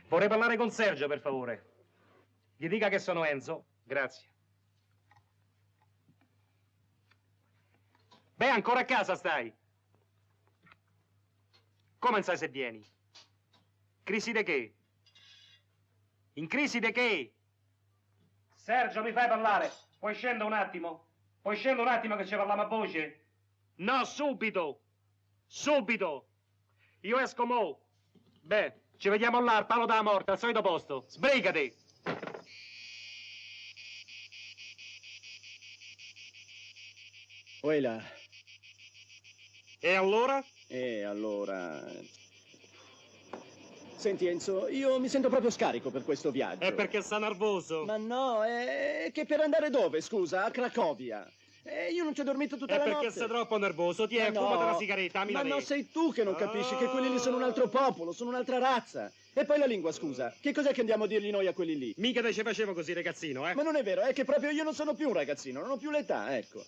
Vorrei parlare con Sergio, per favore. Gli dica che sono Enzo. Grazie. Beh, ancora a casa stai? Come non sai se vieni? Crisi di che? In crisi di che? Sergio, mi fai parlare? Puoi scendere un attimo? Puoi scendere un attimo che ci parliamo a voce? No, subito! Subito! Io esco mo'. Beh, ci vediamo là al palo della morte, al solito posto. Sbrigati! Poi là. E allora? Senti Enzo, io mi sento proprio scarico per questo viaggio. È perché sta nervoso. Ma no, è che per andare dove, scusa? A Cracovia. Io non ci ho dormito tutta la notte. È perché sei troppo nervoso. Tieni, fumati una sigaretta, Ma no, sei tu che non capisci che quelli lì sono un altro popolo, sono un'altra razza. E poi la lingua, scusa. Che cos'è che andiamo a dirgli noi a quelli lì? Mica te ci facevo così, ragazzino, eh? Ma non è vero, è che proprio io non sono più un ragazzino, non ho più l'età, ecco.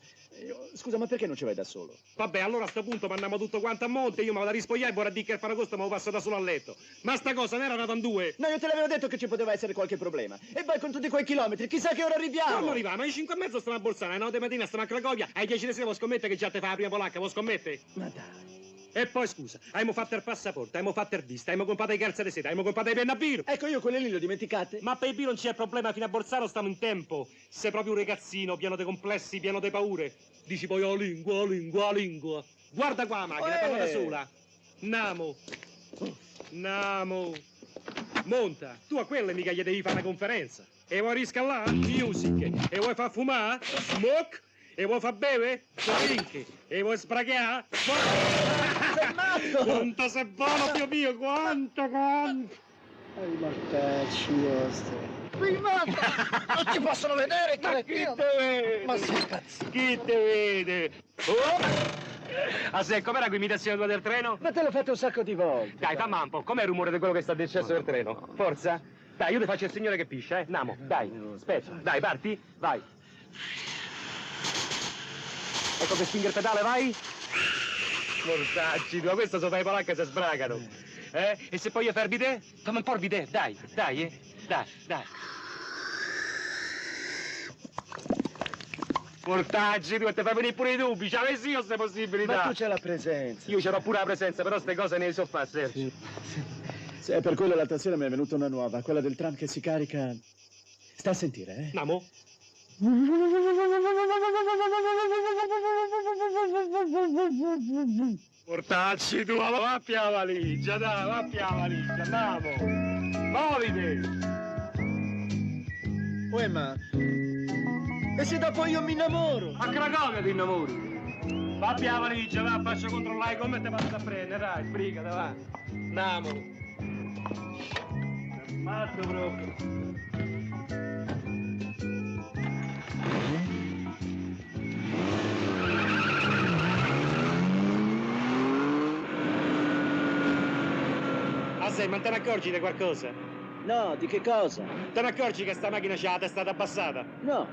Scusa, ma perché non ci vai da solo? Vabbè, allora a sto punto mandiamo tutto quanto a monte, io mi vado a rispogliare e vorrà dire che il Ferragosto me lo passo da solo a letto. Ma sta cosa non era nata in due? No, io te l'avevo detto che ci poteva essere qualche problema. E poi con tutti quei chilometri, chissà che ora arriviamo. Come arriviamo? Alle 5:30 stiamo a Bolzano, alle 9 di mattina stiamo a Cracovia, alle 10 di sera vuoi scommettere che già te fa la prima polacca, vuoi scommettere? Ma dai. E poi scusa, abbiamo fatto il passaporto, abbiamo fatto il vista, abbiamo comprato le calze di seta, abbiamo comprato i penna a birra. Ecco, io quelle lì le ho dimenticate. Ma per i birra non c'è problema, fino a Bolzano stiamo in tempo. Sei proprio un ragazzino, pieno di complessi, pieno di paure. Dici poi la lingua, la lingua, la lingua. Guarda qua la macchina, parla da sola. Namo. Namo. Monta, tu a quelle mica gli devi fare una conferenza. E vuoi riscaldare? Music. E vuoi far fumare? Smoke. E vuoi far bere? Drink. E vuoi sbragare? Sei matto! Quanto sei buono, Dio mio, quanto! Ai mortacci vostri. Non ci possono vedere, Ma chi cretino! te vede? Ma sei impazzito! Chi te vede? Oh! Ah, sì, com'era l'imitazione tua del treno? Ma te l'ho fatto un sacco di volte. Dai, fammi un po', com'è il rumore di quello che sta decesso del treno? Forza? Dai, io ti faccio il signore che piscia, Namo, dai, aspetta, dai, parti, vai. Ecco che spinge il pedale, vai. Mortacci, tua, questo so fai polacche se sbragano. E se poi io fermi te? Fammi un po' il bidet, dai, dai, dai. Mortacci, tu, te fai venire pure i dubbi, c'avessi io queste possibilità. Ma tu c'hai la presenza. Io c'ero pure la presenza, però queste cose ne so fare, Sergio. Sì, per quello l'altra sera mi è venuta una nuova, quella del tram che si carica. Sta a sentire, Namo? Mortacci tu, va a la valigia, dai, va a la valigia, andiamo. Muoviti! Uè, ma... E se dopo io mi innamoro? A Cracovia ti innamori. Va a la valigia, va, faccio controllare come te vado a prendere, dai, sbrigate, va. Andiamo. Matto proprio. Ah, sei, ma te ne accorgi di qualcosa? No, di che cosa? Te ne accorgi che sta macchina c'ha la testata abbassata? No.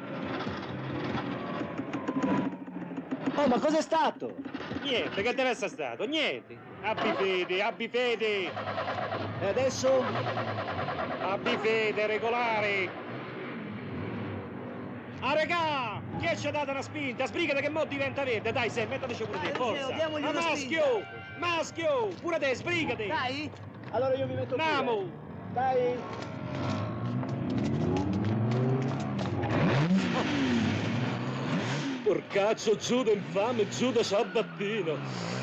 Oh, ma cos'è stato? Niente, che deve essere stato? Niente. Abbi fede, abbi fede. E adesso? Abbi fede, regolare. Ah, regà! Chi ci ha dato una spinta? Sbrigate che mo diventa verde. Dai, Sam, metteci pure te, forza. diamogli Ah, una maschio! Maschio! Pure te, sbrigate! Dai! Allora io mi metto Andiamo! pure. Dai! Porcaccio, Giuda infame, Giuda ciabattino.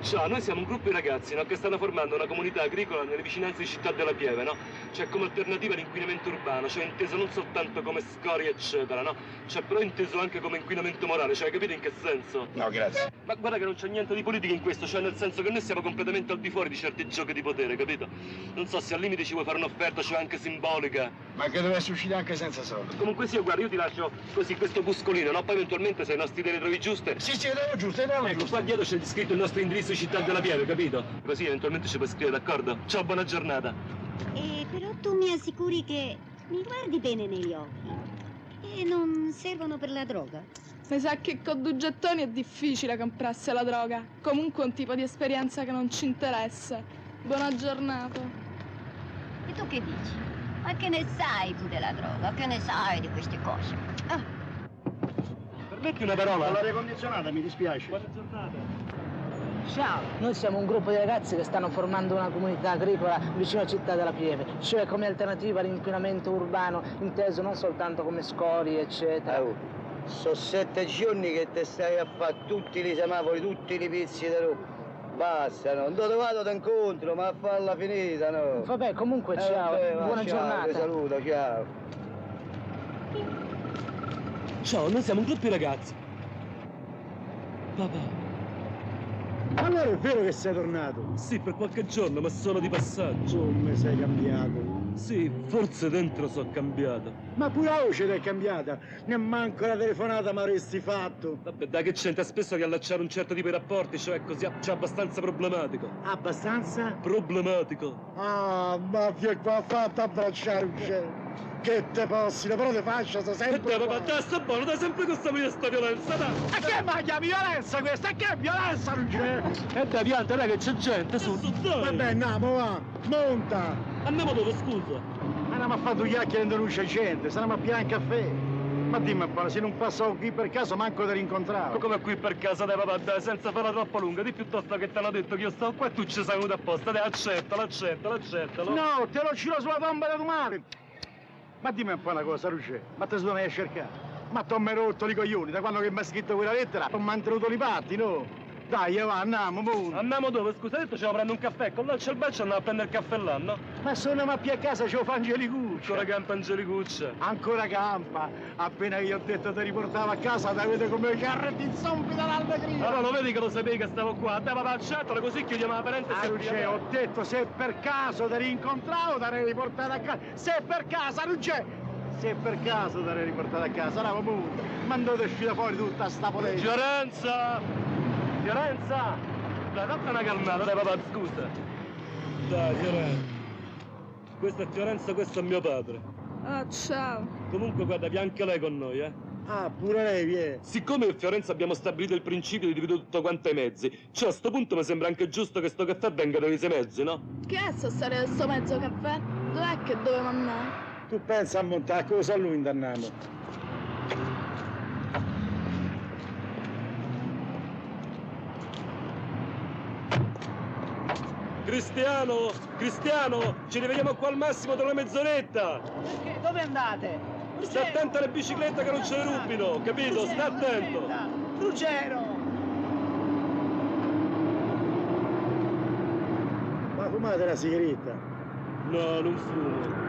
Ciao, noi siamo un gruppo di ragazzi, no, che stanno formando una comunità agricola nelle vicinanze di Città della Pieve, no? Cioè come alternativa all'inquinamento urbano, cioè inteso non soltanto come scorie, eccetera, no? Cioè però inteso anche come inquinamento morale, cioè capite in che senso? No, grazie. Ma guarda che non c'è niente di politica in questo, cioè nel senso che noi siamo completamente al di fuori di certi giochi di potere, capito? Non so se al limite ci vuoi fare un'offerta, cioè anche simbolica. Ma che dovesse uscire anche senza soldi. Comunque sia, guarda, io ti lascio così questo buscolino, no? Poi eventualmente se i nostri idee le trovi giuste. Sì, è giusto, è Ecco, qua dietro c'è scritto il nostro indirizzo Città della Pieve, capito? Così eventualmente ci puoi scrivere, d'accordo? Ciao, buona giornata. Però tu mi assicuri che mi guardi bene negli occhi e non servono per la droga? Mi sa che con 2 gettoni è difficile comprarsi la droga. Comunque è un tipo di esperienza che non ci interessa. Buona giornata. E tu che dici? Ma che ne sai tu della droga? Che ne sai di queste cose? Ah, Permetti una parola? All'aria condizionata, mi dispiace. Buona giornata. Ciao, noi siamo un gruppo di ragazzi che stanno formando una comunità agricola vicino a Città della Pieve, cioè come alternativa all'inquinamento urbano, inteso non soltanto come scorie, eccetera. Sono 7 giorni che te stai a fare tutti i semafori, tutti i pizzi di roba. Basta, no? Non te vado d'incontro, ma a farla finita, no? Vabbè, comunque ciao, vabbè, va, buona ciao, giornata. Ti saluto, ciao. Ciao, noi siamo un gruppo di ragazzi. Papà. Allora è vero che sei tornato? Sì, per qualche giorno, ma sono di passaggio. Come sei cambiato? Sì, forse dentro so cambiato. Ma pure la voce ti è cambiata. Nemmanco la telefonata mi avresti fatto. Vabbè, dai, che c'entra spesso riallacciare un certo tipo di rapporti, cioè così c'è abbastanza problematico. Abbastanza? Problematico. Ah, mafia qua fatta abbracciare un cielo. Che te possino, però te faccia sta E sempre te, qua. papà, te sta buono, dai sempre questa violenza, dai. E che maglia violenza questa? E che violenza non c'è? E dai, pianta, dai, che c'è gente, su, dai. Vabbè, andiamo, va, monta. Andiamo dove, scusa? Andiamo a fare due chiacchiere e non c'è gente, stiamo a piare un caffè. Ma dimmi un po', se non passavo qui per caso manco ti rincontravo. Come qui per casa, dai, papà, dai, senza farla troppo lunga, di piuttosto che te l'ho detto che io sto qua e tu ci sei venuto apposta, dai, accettalo. No, te lo giro sulla tomba di tua madre. Ma dimmi un po' una cosa, Ruggè, ma te dove vai a cercare? Ma t'ho mai rotto i coglioni, da quando che mi ha scritto quella lettera, ho mantenuto i patti, no? Dai, va, andiamo, muoio. Andiamo dove? Scusa, detto ce la prendo un caffè, con là c'è il bacio andiamo a prendere il caffè là, no? Ma sono a più a casa, ce lo fa Angelicuccia. Ancora campa Angelicuccia. Ancora campa. Appena io ho detto ti riportavo a casa, da vedete come carretti in zombi dall'allegria. Allora lo vedi che lo sapevi che stavo qua? Andava la ciotola così chiudiamo la parentesi. Ruggè, ho detto se per caso ti rincontravo, ti avrei riportato a casa. Se per caso, Ruggè! Se per caso ti avrei riportato a casa, no, comunque, mandate uscire fuori tutta sta potenza. Fiorenza! Fiorenza! Dai, date una calmata, dai papà, scusa. Dai, Fiorenza. Questa è Fiorenza, questo è mio padre. Ah, ciao. Comunque, guarda, vi anche lei con noi, eh? Ah, pure lei, viene. Siccome a Fiorenza abbiamo stabilito il principio di dividere tutto quanto ai mezzi, cioè a sto punto mi sembra anche giusto che sto caffè venga divisi ai mezzi, no? Che è stare del sto mezzo caffè? Dov'è che dovevamo andare? Tu pensa a montare, cosa a lui indanniamo? Cristiano! Cristiano! Ci rivediamo qua al massimo tra una mezz'oretta! Perché? Dove andate? Sta attento alle biciclette che non ce le rubino, capito? Sta attento! Ruggero! Ma fumate la sigaretta? No, non fumo.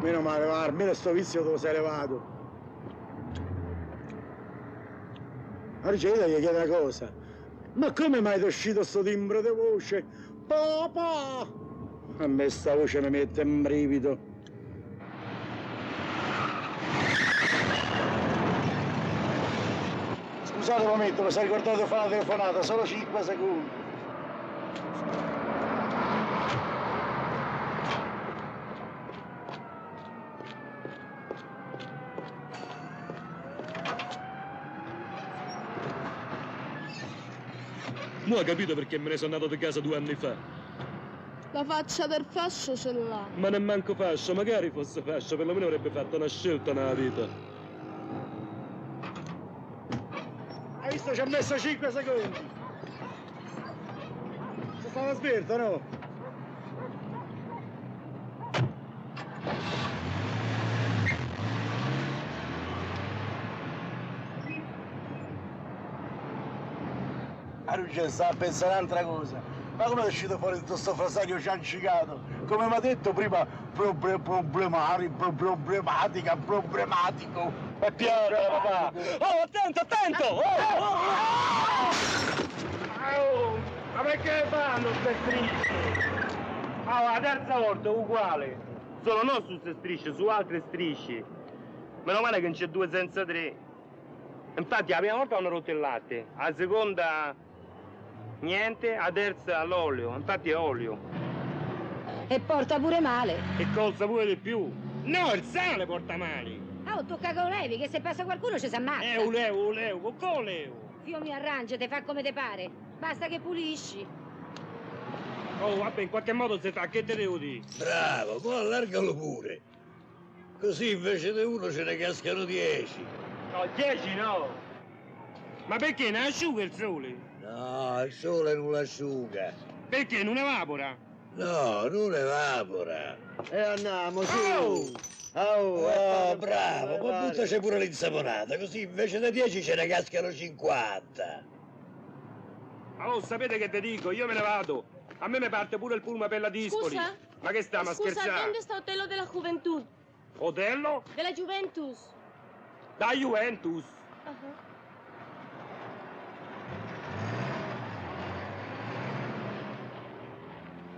Meno male, va, almeno sto vizio te lo sei levato. Ma Ruggero gli chiede una cosa. Ma come mai ti è uscito sto timbro di voce? Papà! A me sta voce mi mette in brivido. Scusate un momento, mi sei ricordato di fare una telefonata, solo 5 secondi. Mo' ha capito perché me ne sono andato di casa 2 anni fa. La faccia del fascio ce l'ha. Ma nemmanco fascio, magari fosse fascio, perlomeno avrebbe fatto una scelta nella vita. Hai visto, ci ha messo 5 secondi. Sei stato sbirto, no? Ruggero sta a pensare un'altra cosa. Ma come è uscito fuori tutto sto frasario ciancicato? Come mi ha detto prima, problematico. E piano, papà! Oh, attento, attento! Oh, ma perché fanno queste strisce? Oh, la terza volta è uguale. Solo non su queste strisce, su altre strisce. Meno male che non c'è 2 senza 3. Infatti la prima volta hanno rotto il latte, la seconda niente, la terza l'olio, infatti è olio. E porta pure male. E costa pure di più. No, il sale porta male. Oh, tocca con levi, che se passa qualcuno ci si ammazza. Uleo, con leo. Io mi arrangio, te fa come te pare. Basta che pulisci. Oh, vabbè, in qualche modo si fa, che te devo dire? Bravo, poi allargalo pure. Così invece di uno ce ne cascano 10. No, 10 no. Ma perché ne asciuga il sole? No, il sole non l'asciuga. Perché non evapora? No, non evapora. E andiamo, su! Oh, bravo, ma buttaci pure l'insaponata, così invece di 10 ce ne cascano 50. Oh, sapete che te dico? Io me ne vado. A me mi parte pure il pullman per la Dispoli. Scusa? Ma che stiamo a scherzare? ¿dónde está Otello de la Juventud? Otello? De la Juventus. Da Juventus. Ajá.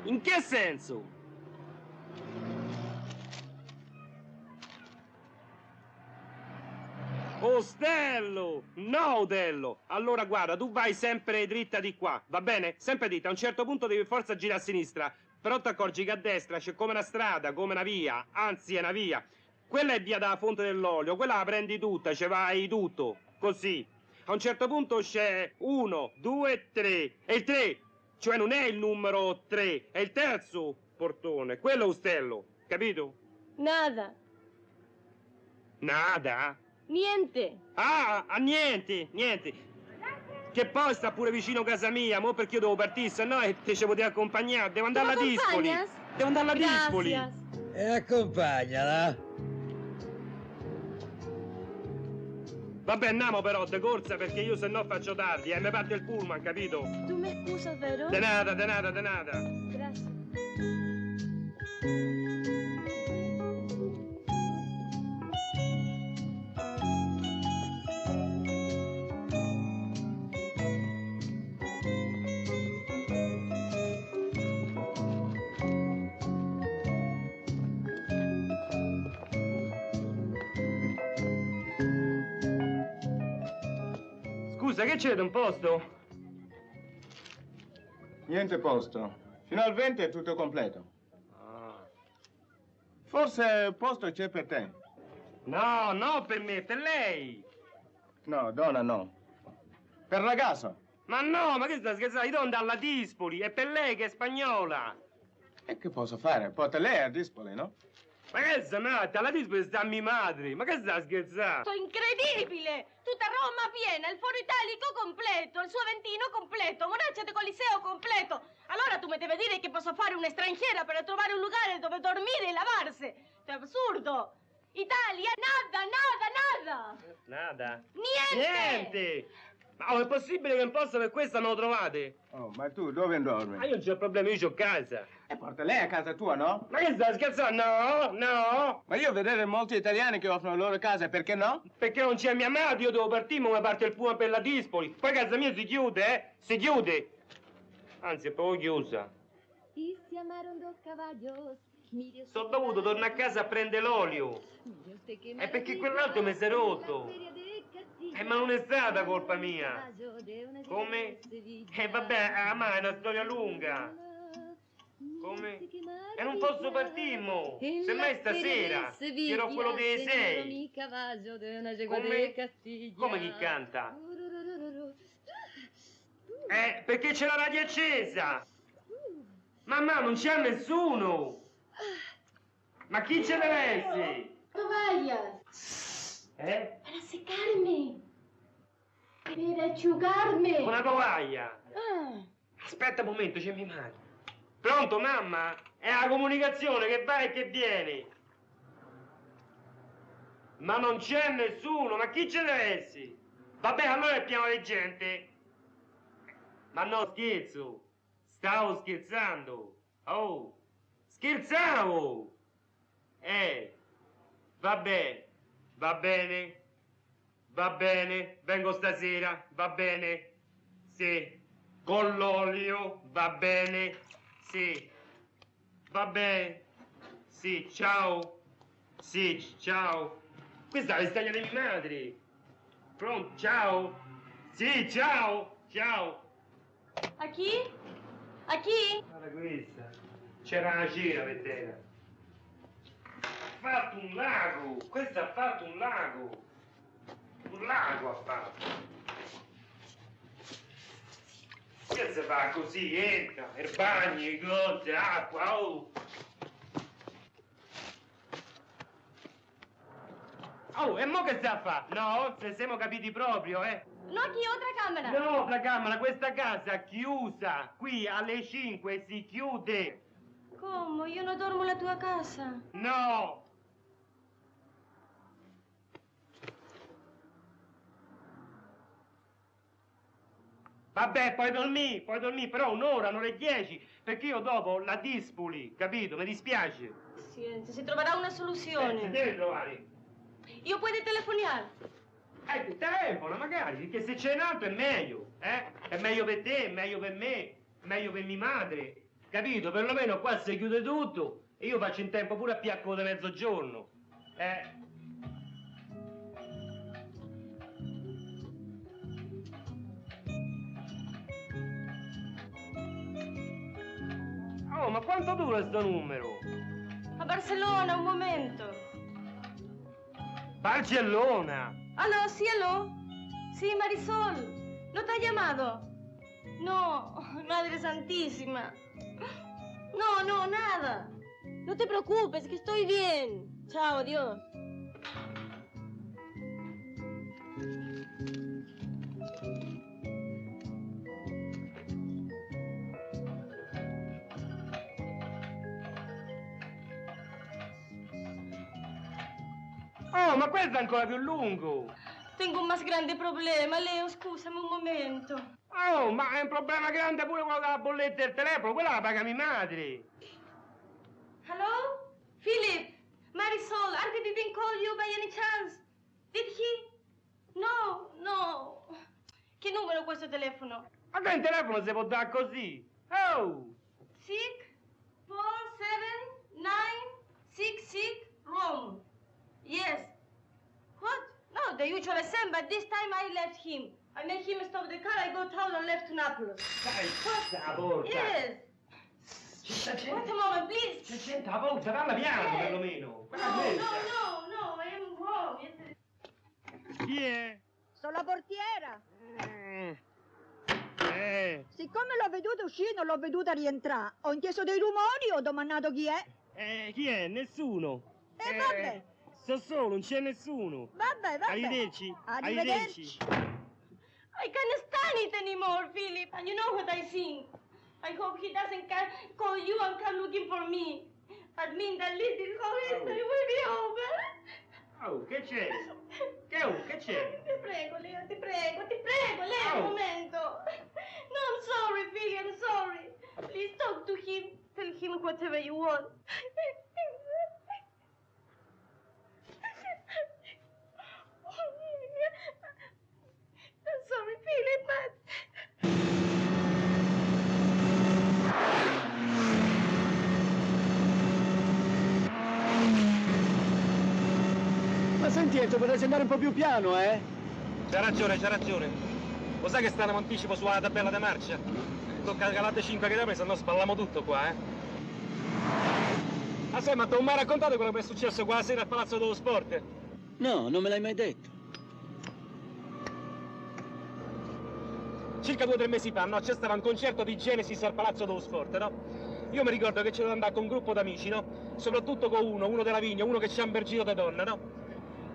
In che senso? Ostello! No, Otello! Allora guarda, tu vai sempre dritta di qua, va bene? Sempre dritta, a un certo punto devi forza girare a sinistra, però ti accorgi che a destra c'è come una strada, come una via, anzi è una via. Quella è via dalla fonte dell'olio, quella la prendi tutta, ci vai tutto, così. A un certo punto c'è 1, 2, 3, e il 3, cioè non è il numero 3, è il terzo portone, quello è Ostello, capito? Nada. Nada? Niente. Ah, niente, niente. Che poi sta pure vicino a casa mia, mo perché io devo partire, se no te ci potevi accompagnare, devo andare alla Dispoli. Devo andare alla Dispoli. Gracias. E accompagnala. Vabbè, andiamo però, de corsa, perché io se no faccio tardi, mi parte il pullman, capito? Tu me scusas, vero? De nada, de nada, de nada. Gracias. Scusa, che c'è un posto? Niente posto. Fino al 20 è tutto completo. Ah. Forse posto c'è per te. No, no, per me, per lei. No, donna no. Per ragazzo. Ma no, ma che sta scherzando? Io devo andare alla Dispoli, è per lei che è spagnola. E che posso fare? Porta lei a Dispoli, no? Ma che sta matta? Alla Dispoli sta mia madre. Ma che sta scherzando? Incredibile! Tutta Roma piena, il foro italico completo, il suo Aventino completo, Monaccia de Coliseo completo. Allora tu mi devi dire che posso fare un'estrangiera per trovare un lugar dove dormire e lavarsi. È assurdo! Italia, nada, nada, nada! Nada. Niente! Niente! Ma è possibile che un posto per questa non lo trovate? Oh, ma tu dove dormi? Ma io non c'ho problemi, io c'ho casa. E porta lei a casa tua, no? Ma che sta scherzando? No, no! Ma io vedere molti italiani che offrono le loro case, perché no? Perché non c'è mia madre, io devo partire, ma mi parte il pullman per la Dispoli. Poi casa mia si chiude, eh? Si chiude! Anzi, è proprio chiusa. Sono dovuto tornare a casa a prendere l'olio. È perché quell'altro mi si è rotto. Ma non è stata colpa mia. Come? Vabbè, ma è una storia lunga. Come? E non posso partire, mo. Semmai stasera. Ero quello dei 6. Come? Come chi canta? Perché c'è la radio accesa. Mamma, non c'è nessuno. Ma chi ce deve essere? Tovallas, Para secarme, per asciugarme. Una tovaglia. Ah. Aspetta un momento, c'è mia madre. Pronto, mamma? È la comunicazione che va e che viene. Ma non c'è nessuno, ma chi ce deve essere? Vabbè, allora è pieno di gente. Ma no, scherzo. Stavo scherzando. Oh, scherzavo. Vabbè, va bene. Va bene, vengo stasera, va bene. Sì. Con l'olio, va bene. Sì. Va bene. Sì, ciao. Sì, ciao. Questa è la vestaglia di mia madre. Pronto, ciao. Sì, ciao. Ciao. A chi? A chi? Guarda questa. C'era una cera per terra. Ha fatto un lago. Questa ha fatto un lago. Un lago ha fatto. Che si fa così? Entra, il bagno, cose, acqua, oh. Oh, e mo che sta a fare? No, se siamo capiti proprio, No, aquí otra cámara. No, la camera, questa casa chiusa. Qui alle 5 si chiude. ¿Cómo? Yo no duermo en la tua casa. No. Vabbè, puoi dormire, però un'ora, non le 10, perché io dopo la Dispoli, capito? Mi dispiace. Pazienza, si troverà una Si soluzione. deve trovare. Io puoi telefonare. Telefona magari, perché se c'è in alto è meglio, È meglio per te, è meglio per me, è meglio per mia madre, capito? Perlomeno qua si chiude tutto e io faccio in tempo pure a piacco di mezzogiorno, Oh, ma quanto dura sto numero? A Barcelona, un momento. Barcellona! Aló, sí, aló. Sí, Marisol. ¿No te ha llamado? No, Madre Santísima. No, no, nada. No te preocupes, que estoy bien. Chao, adiós. Oh, ma questo è ancora più lungo! tengo un más grande problema. Leo, scusami un momento. Oh, ma è un problema grande pure quello della bolletta del telefono, quella la paga mia madre. Hello? Philip, Marisol, Auntie didn't call you by any chance? Did he? No, no. Che numero è questo telefono? Ma che il telefono si può dare così? Oh! 6 4 7 9 6 6 wrong. Yes. What? No, the usual same, but this time I left him. I made him stop the car, I got out and left to Naples. Dai, la porta! Yes. Wait a moment, please. C'è gente la porta, dalla piano perlomeno. No, no, I am wrong. Chi è? Sono la portiera. Siccome l'ho veduta uscire, non l'ho veduta rientrare. Ho inteso dei rumori, ho domandato chi è. Chi è? Nessuno. Vabbè. So solo, non c'è nessuno. Vabbè. Arrivederci. Arrivederci. I can't stand it anymore, Philip. And you know what I think? I hope he doesn't call you and come looking for me. That means that this whole history will be over. Oh, che c'è? Che c'è? Ti prego, Leo, ti prego, Leo, un momento. No, I'm sorry, Philip, I'm sorry. Please talk to him. Tell him whatever you want. I'm sorry, Philip, but... Ma senti, Enzo, potresti andare un po' più piano, eh? C'ha ragione. Lo sai che stanno in anticipo sulla tabella di marcia? Tocca calate 5 che se no spalliamo tutto qua, eh? Ah, sai, ma ti ho mai raccontato quello che è successo quella sera al Palazzo dello Sport? No, non me l'hai mai detto. Circa 2 o 3 mesi fa, no? C'è stato un concerto di Genesis al Palazzo dello Sport, no? Io mi ricordo che c'era andato con un gruppo d'amici, no? Soprattutto con uno della Vigna, uno che c'ha un bel giro di donna, no?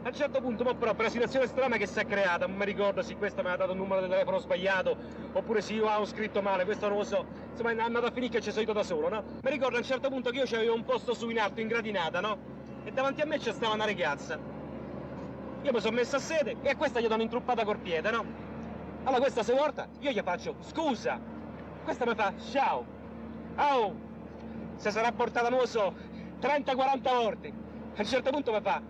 A un certo punto, ma però, per la situazione strana che si è creata, non mi ricordo se questo mi ha dato un numero di telefono sbagliato, oppure se io avevo scritto male, questo non lo so. Insomma, è andato a finire che ci sono io da solo, no? Mi ricordo a un certo punto che io c'avevo un posto su in alto, in gradinata, no? E davanti a me c'è stava una ragazza. Io mi sono messo a sede e a questa gli do un'intruppata col piede, no? Allora questa si volta, io gli faccio scusa. Questa mi fa ciao. Oh, se sarà portata, non lo so, 30-40 volte. A un certo punto mi fa,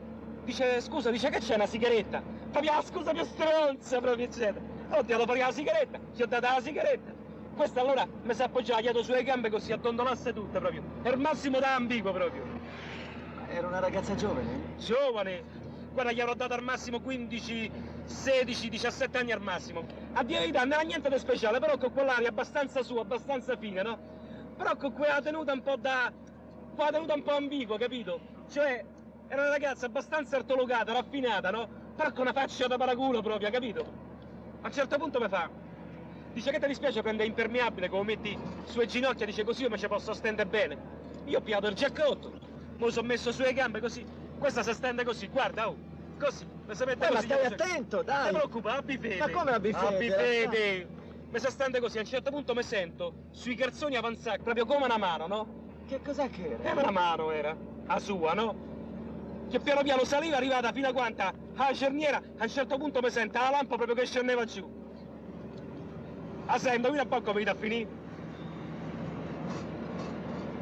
dice scusa, dice che c'è una sigaretta. Proprio la scusa più stronza, proprio eccetera. Allora ho tirato fuori la sigaretta, ci ho dato la sigaretta. Questa allora mi si appoggiava dietro sulle gambe così, addondolasse tutta proprio. È il massimo da ambiguo proprio. Era una ragazza giovane? Giovane. Guarda, gli avrò dato al massimo 15, 16, 17 anni al massimo. A dire la verità, non era niente di speciale, però con quell'aria abbastanza sua, abbastanza fine, no? Però con quella tenuta un po' ambigua, capito? Cioè, era una ragazza abbastanza ortologata, raffinata, no? Però con una faccia da paraculo proprio, capito? A un certo punto mi fa, dice che ti dispiace prendere impermeabile, come metti sulle ginocchia, dice così io mi ci posso stendere bene. Io ho pigliato il giaccotto, me lo sono messo sulle gambe così. Questa si stende così, guarda, oh, così, mi si mette così. Ma stai attento, dai! Non ti preoccupa, abbi fede. Ma come abbi fede? Abbi fede! Mi si stende così, a un certo punto mi sento sui calzoni avanzati, proprio come una mano, no? Che cos'è che era? Una mano era, la sua, no? Che piano piano saliva, arrivata fino a quanta? Alla cerniera, a un certo punto mi sento la lampa proprio che scendeva giù. Ah, sai, indovina un po' come vedi a finire?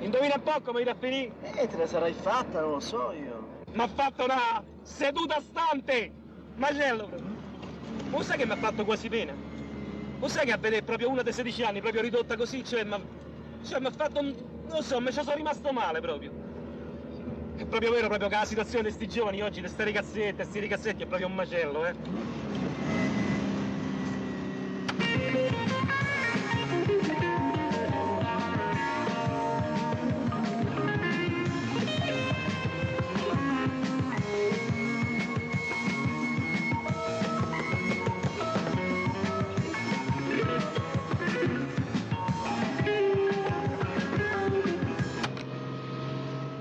Indovina un po' come vedi a finire? Te la sarai fatta, non lo so io. Mi ha fatto una seduta stante! Macello! Lo sai che mi ha fatto quasi pena? Lo sai che a vedere proprio una dei 16 anni, proprio ridotta così, cioè mi ha fatto, non lo so, mi ci sono rimasto male proprio. È proprio vero proprio che la situazione di sti giovani oggi, di ste ragazzette, sti ragazzetti è proprio un macello, eh?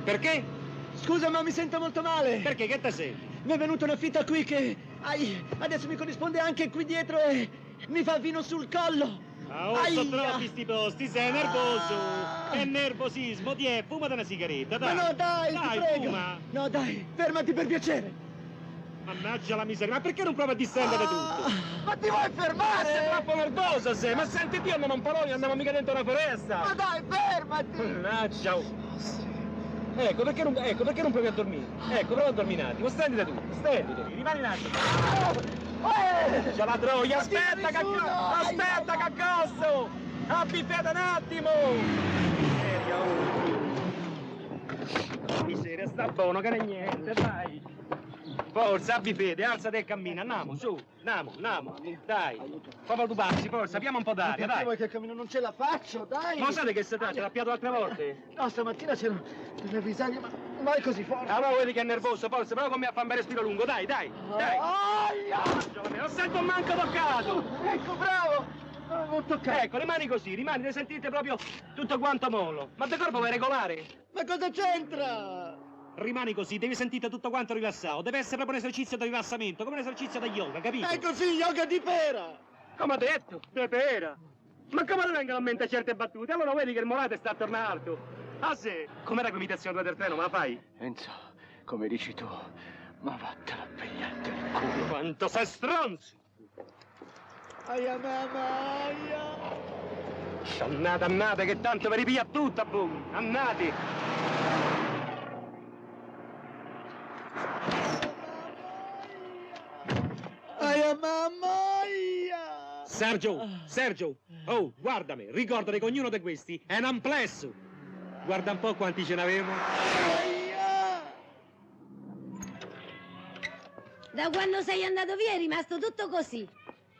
Perché? Scusa, ma mi sento molto male. Perché? Che te senti? Mi è venuta una fitta qui che... adesso mi corrisponde anche qui dietro e mi fa vino sul collo. Ah, sono troppi sti posti, sei nervoso. È nervosismo, fumate una sigaretta, dai. Ma no, dai, ti prego. Fuma. No, dai, fermati per piacere. Mannaggia la miseria, ma perché non provi a distendere tutto? Ma ti vuoi fermare? Sei troppo nervoso, sei! Ma sentiti, andiamo un parole, andiamo mica dentro una foresta! Ma dai, fermati! Mannaggia! Ecco, perché non provi a dormire? Ecco, prova a dormire un attimo, stenditi tu, rimani un attimo! C'è la troia, aspetta che accosto! Abbi fede un attimo! Miseria, sta buono, che ne niente, dai! Forza, abbi fede, alzati e cammina, andiamo, su, andiamo, dai. Proprio tu passi, forza, abbiamo un po' d'aria, dai. Vuoi che cammino? Non ce la faccio, dai. Ma lo sapete che si tratta? L'ha piato altre volte? No, stamattina c'erano delle risagne, ma non è così forte. Allora vedi che è nervoso, forza, però con me a fare un bel respiro lungo, dai. Aia! Lo sento manco toccato. Ecco, bravo. Non toccare. Ecco, rimani così, ne sentite proprio tutto quanto molo. Ma te corpo vuoi regolare? Ma cosa c'entra? Rimani così, devi sentire tutto quanto rilassato. Deve essere proprio un esercizio di rilassamento, come un esercizio da yoga, capito? È così, yoga di pera. Come ho detto, di pera. Ma come ti vengono a mente certe battute? Allora vedi che il morale sta a tornare alto. Ah sì? Com'era quell'imitazione del treno, me la fai? Enzo, come dici tu, ma vattene a pigliarti il culo. Quanto sei stronzo! Aia mamma, aia! Annate, che tanto vi ripiglia tutta, boom! Annati! Aia mamma, aia! Sergio! Oh, guardami, ricordati che ognuno di questi è un amplesso! Guarda un po' quanti ce n'avevamo. Da quando sei andato via è rimasto tutto così.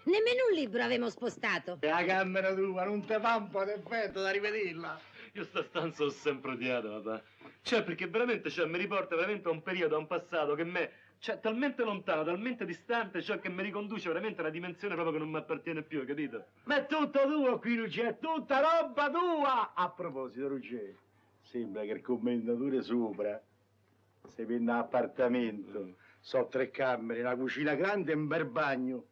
Nemmeno un libro avevamo spostato. E la camera tua, non te fa un po' d'effetto da rivederla? Io sta stanza l'ho sempre odiata, papà. Cioè, perché veramente, mi riporta veramente a un periodo, a un passato che me... Cioè, talmente lontano, talmente distante, cioè che mi riconduce veramente a una dimensione proprio che non mi appartiene più, capito? Ma è tutto tuo qui, Ruggero, è tutta roba tua! A proposito, Ruggero, sembra che il commendatore sopra si viene a appartamento, so 3 camere, una cucina grande e un bel bagno.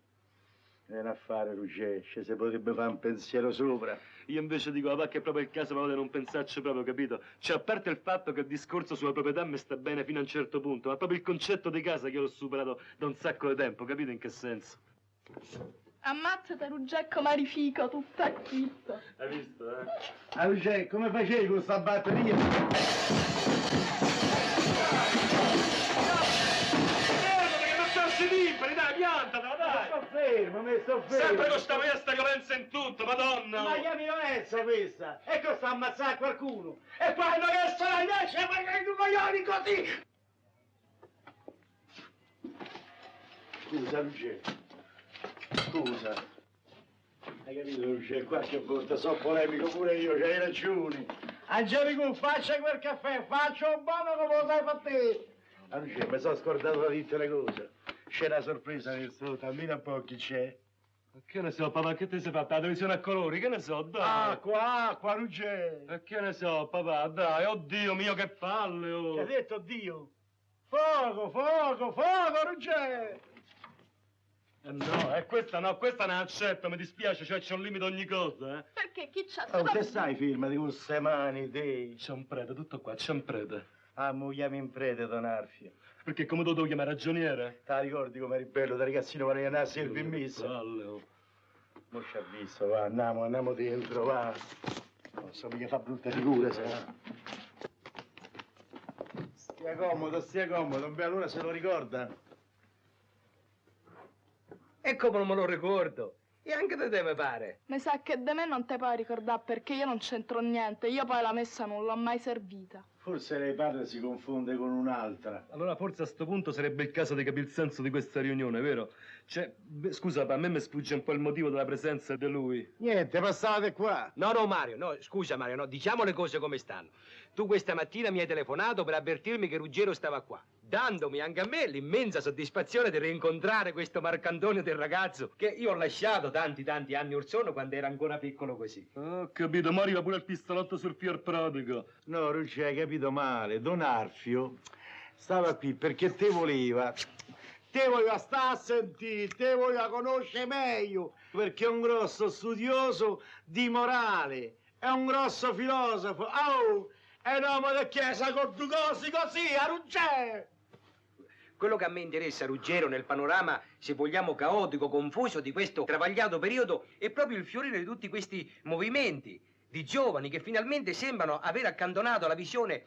Viene a fare, Ruggero, si potrebbe fare un pensiero sopra. Io invece dico, papà, che è proprio il caso proprio di non pensarci proprio, capito? Cioè, a parte il fatto che il discorso sulla proprietà mi sta bene fino a un certo punto, ma proprio il concetto di casa che io l'ho superato da un sacco di tempo, capito in che senso? Ammazzate, Ruggecco Marifico, tutta quitta. Hai visto, eh? Ah, Ruggero, come facevi con sta batteria? Liberi, dai, piantala, dai! Mi sto fermo! Sempre con sta violenza in tutto, madonna! Ma che violenza questa? E cosa sta ammazzando qualcuno? E quando che sono invece magari tu coglioni così! Scusa, Ruggero. Scusa. Hai capito, Ruggero? Qualche volta sono polemico pure io, c'hai ragione. Angelico, faccia quel caffè, faccia un buono come lo sai fa te! Ah, Ruggero, mi sono scordato di tutte le cose. C'è una sorpresa nel suo, cammina un po' chi c'è. Che ne so, papà, che ti sei fatta? La televisione a colori, che ne so, dai. Ah, qua Ruggero. E che ne so, papà, dai, oddio mio, che palle, oh. Che hai detto, Dio? Fuoco, Ruggero. No, questa non accetto, mi dispiace, cioè c'è un limite a ogni cosa, eh. Perché chi c'ha Oh, che sai, firma di queste mani, te? C'è un prete, tutto qua, c'è un prete. Ah, mo chiami in prete, Don Arfio. Perché come tu devo chiamare ragioniere? Te la ricordi come eri bello da ragazzino quando andare a servire in messa? Palle, Mo ci ha visto, va, andiamo dentro, va. Non so mica fa brutta figura, se no. Stia comodo, beh, allora se lo ricorda. E come non me lo ricordo? E anche da te mi pare. Mi sa che da me non te puoi ricordare perché io non c'entro niente. Io poi la messa non l'ho mai servita. Forse lei padre si confonde con un'altra. Allora forse a sto punto sarebbe il caso di capire il senso di questa riunione, vero? Cioè, scusa, a me mi sfugge un po' il motivo della presenza di lui. Niente, passate qua. No, Mario, no, scusa Mario, no, diciamo le cose come stanno. Tu questa mattina mi hai telefonato per avvertirmi che Ruggero stava qua, dandomi anche a me l'immensa soddisfazione di rincontrare questo Marcantonio del ragazzo che io ho lasciato tanti anni or sono quando era ancora piccolo così. Ho capito, ma arriva pure il pistolotto sul fior prodigo. No, Ruggero, hai capito male. Don Arfio stava qui perché te voleva stare a sentire, te voleva conoscere meglio, perché è un grosso studioso di morale, è un grosso filosofo. Oh, è un uomo di chiesa con due cose così, a Ruggero! Quello che a me interessa, Ruggero, nel panorama, se vogliamo, caotico, confuso di questo travagliato periodo, è proprio il fiorire di tutti questi movimenti di giovani che finalmente sembrano aver accantonato la visione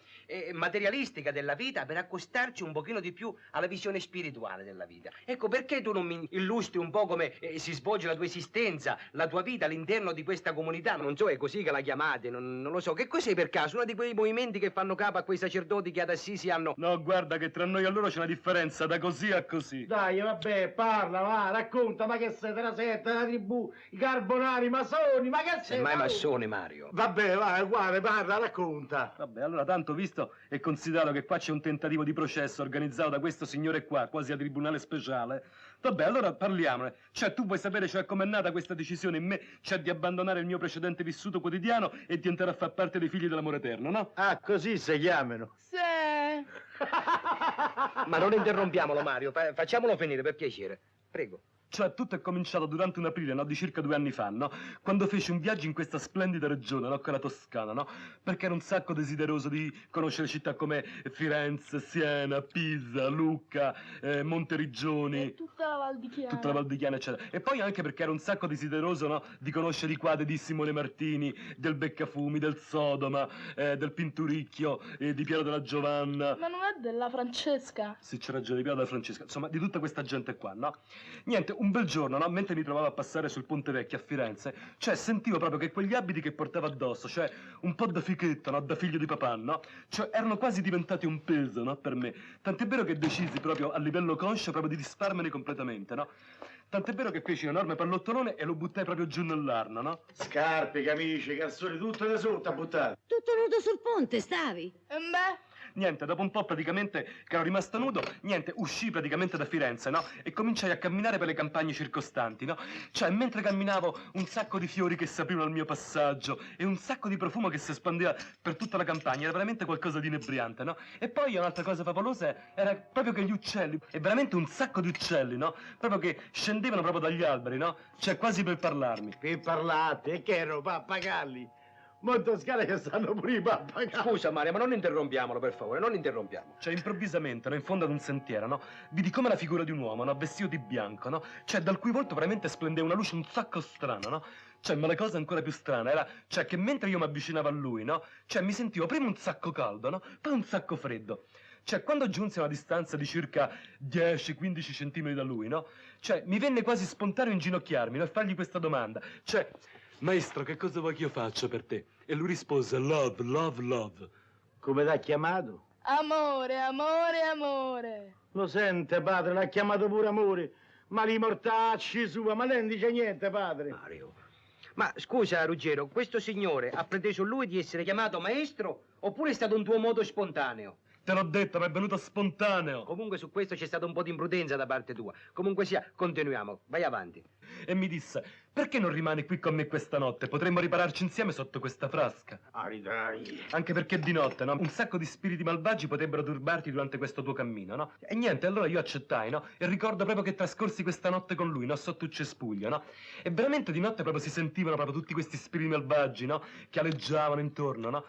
materialistica della vita per accostarci un pochino di più alla visione spirituale della vita. Ecco, perché tu non mi illustri un po' come si svolge la tua esistenza, la tua vita all'interno di questa comunità? Non so, è così che la chiamate, non lo so. Che cos'è per caso? Uno di quei movimenti che fanno capo a quei sacerdoti che ad Assisi hanno... No, guarda che tra noi e loro c'è una differenza da così a così. Dai, vabbè, parla, va, racconta, ma che sei della setta, la tribù, i carbonari, i masoni, ma che sei? Semmai massone, Mario. Vabbè, vai, guarda, parla, racconta. Vabbè, allora tanto visto e considerato che qua c'è un tentativo di processo organizzato da questo signore qua, quasi a tribunale speciale, vabbè, allora parliamone. Cioè, tu vuoi sapere cioè com'è nata questa decisione in me, cioè di abbandonare il mio precedente vissuto quotidiano e di entrare a far parte dei figli dell'amore eterno, no? Ah, così si chiamano. Sì. Ma non interrompiamolo, Mario, facciamolo finire, per piacere. Prego. Cioè, tutto è cominciato durante un aprile, no? Di circa 2 anni fa, no? Quando feci un viaggio in questa splendida regione, no? Che è la Toscana, no? Perché ero un sacco desideroso di conoscere città come Firenze, Siena, Pisa, Lucca, Monteriggioni. Tutta la Val di Chiana. Tutta la Val di Chiana, eccetera. E poi anche perché ero un sacco desideroso, no? Di conoscere i quadri di Simone Martini, del Beccafumi, del Sodoma, del Pinturicchio, di Piero della Giovanna. Ma non è della Francesca? Sì, c'è ragione, di Piero della Francesca. Insomma, di tutta questa gente qua, no? Niente, un bel giorno, no? Mentre mi trovavo a passare sul Ponte Vecchio a Firenze, cioè sentivo proprio che quegli abiti che portavo addosso, cioè un po' da fichetto, no? Da figlio di papà, no? Cioè erano quasi diventati un peso, no? Per me. Tant'è vero che decisi proprio a livello conscio proprio di disfarmene completamente, no? Tant'è vero che feci un enorme pallottolone e lo buttai proprio giù nell'Arno, no? Scarpe, camicie, calzoni, tutto da sotto a buttare. Tutto nudo sul ponte, stavi? Beh... Niente, dopo un po' praticamente che ero rimasto nudo, niente, uscii praticamente da Firenze, no? E cominciai a camminare per le campagne circostanti, no? Cioè, mentre camminavo, un sacco di fiori che si aprivano al mio passaggio e un sacco di profumo che si espandeva per tutta la campagna, era veramente qualcosa di inebriante, no? E poi un'altra cosa favolosa era proprio che gli uccelli, e veramente un sacco di uccelli, no? Proprio che scendevano proprio dagli alberi, no? Cioè, quasi per parlarmi. Per parlate, e che erano pappagalli? Molto scale che stanno pure i pappagalli. Scusa, Mario, ma non interrompiamolo, per favore, non interrompiamo. Cioè, improvvisamente, no, in fondo ad un sentiero, no, vidi come la figura di un uomo, no, vestito di bianco, no, cioè dal cui volto veramente splendeva una luce un sacco strana, no. Cioè, ma la cosa ancora più strana era, cioè, che mentre io mi avvicinavo a lui, no, cioè mi sentivo prima un sacco caldo, no, poi un sacco freddo. Cioè, quando giunse a una distanza di circa 10-15 centimetri da lui, no, cioè, mi venne quasi spontaneo inginocchiarmi, no, e fargli questa domanda, cioè... Maestro, che cosa vuoi che io faccia per te? E lui rispose, love, love, love. Come l'ha chiamato? Amore, amore, amore. Lo sente, padre, l'ha chiamato pure amore. Ma li mortacci sua, ma lei non dice niente, padre. Mario. Ma scusa, Ruggero, questo signore ha preteso lui di essere chiamato maestro oppure è stato un tuo modo spontaneo? Te l'ho detto, ma è venuto spontaneo. Comunque su questo c'è stata un po' di imprudenza da parte tua. Comunque sia, continuiamo, vai avanti. E mi disse, perché non rimani qui con me questa notte? Potremmo ripararci insieme sotto questa frasca. Dai. Anche perché di notte, no? Un sacco di spiriti malvagi potrebbero turbarti durante questo tuo cammino, no? E niente, allora io accettai, no? E ricordo proprio che trascorsi questa notte con lui, no? Sotto un cespuglio, no? E veramente di notte proprio si sentivano proprio tutti questi spiriti malvagi, no? Che aleggiavano intorno, no?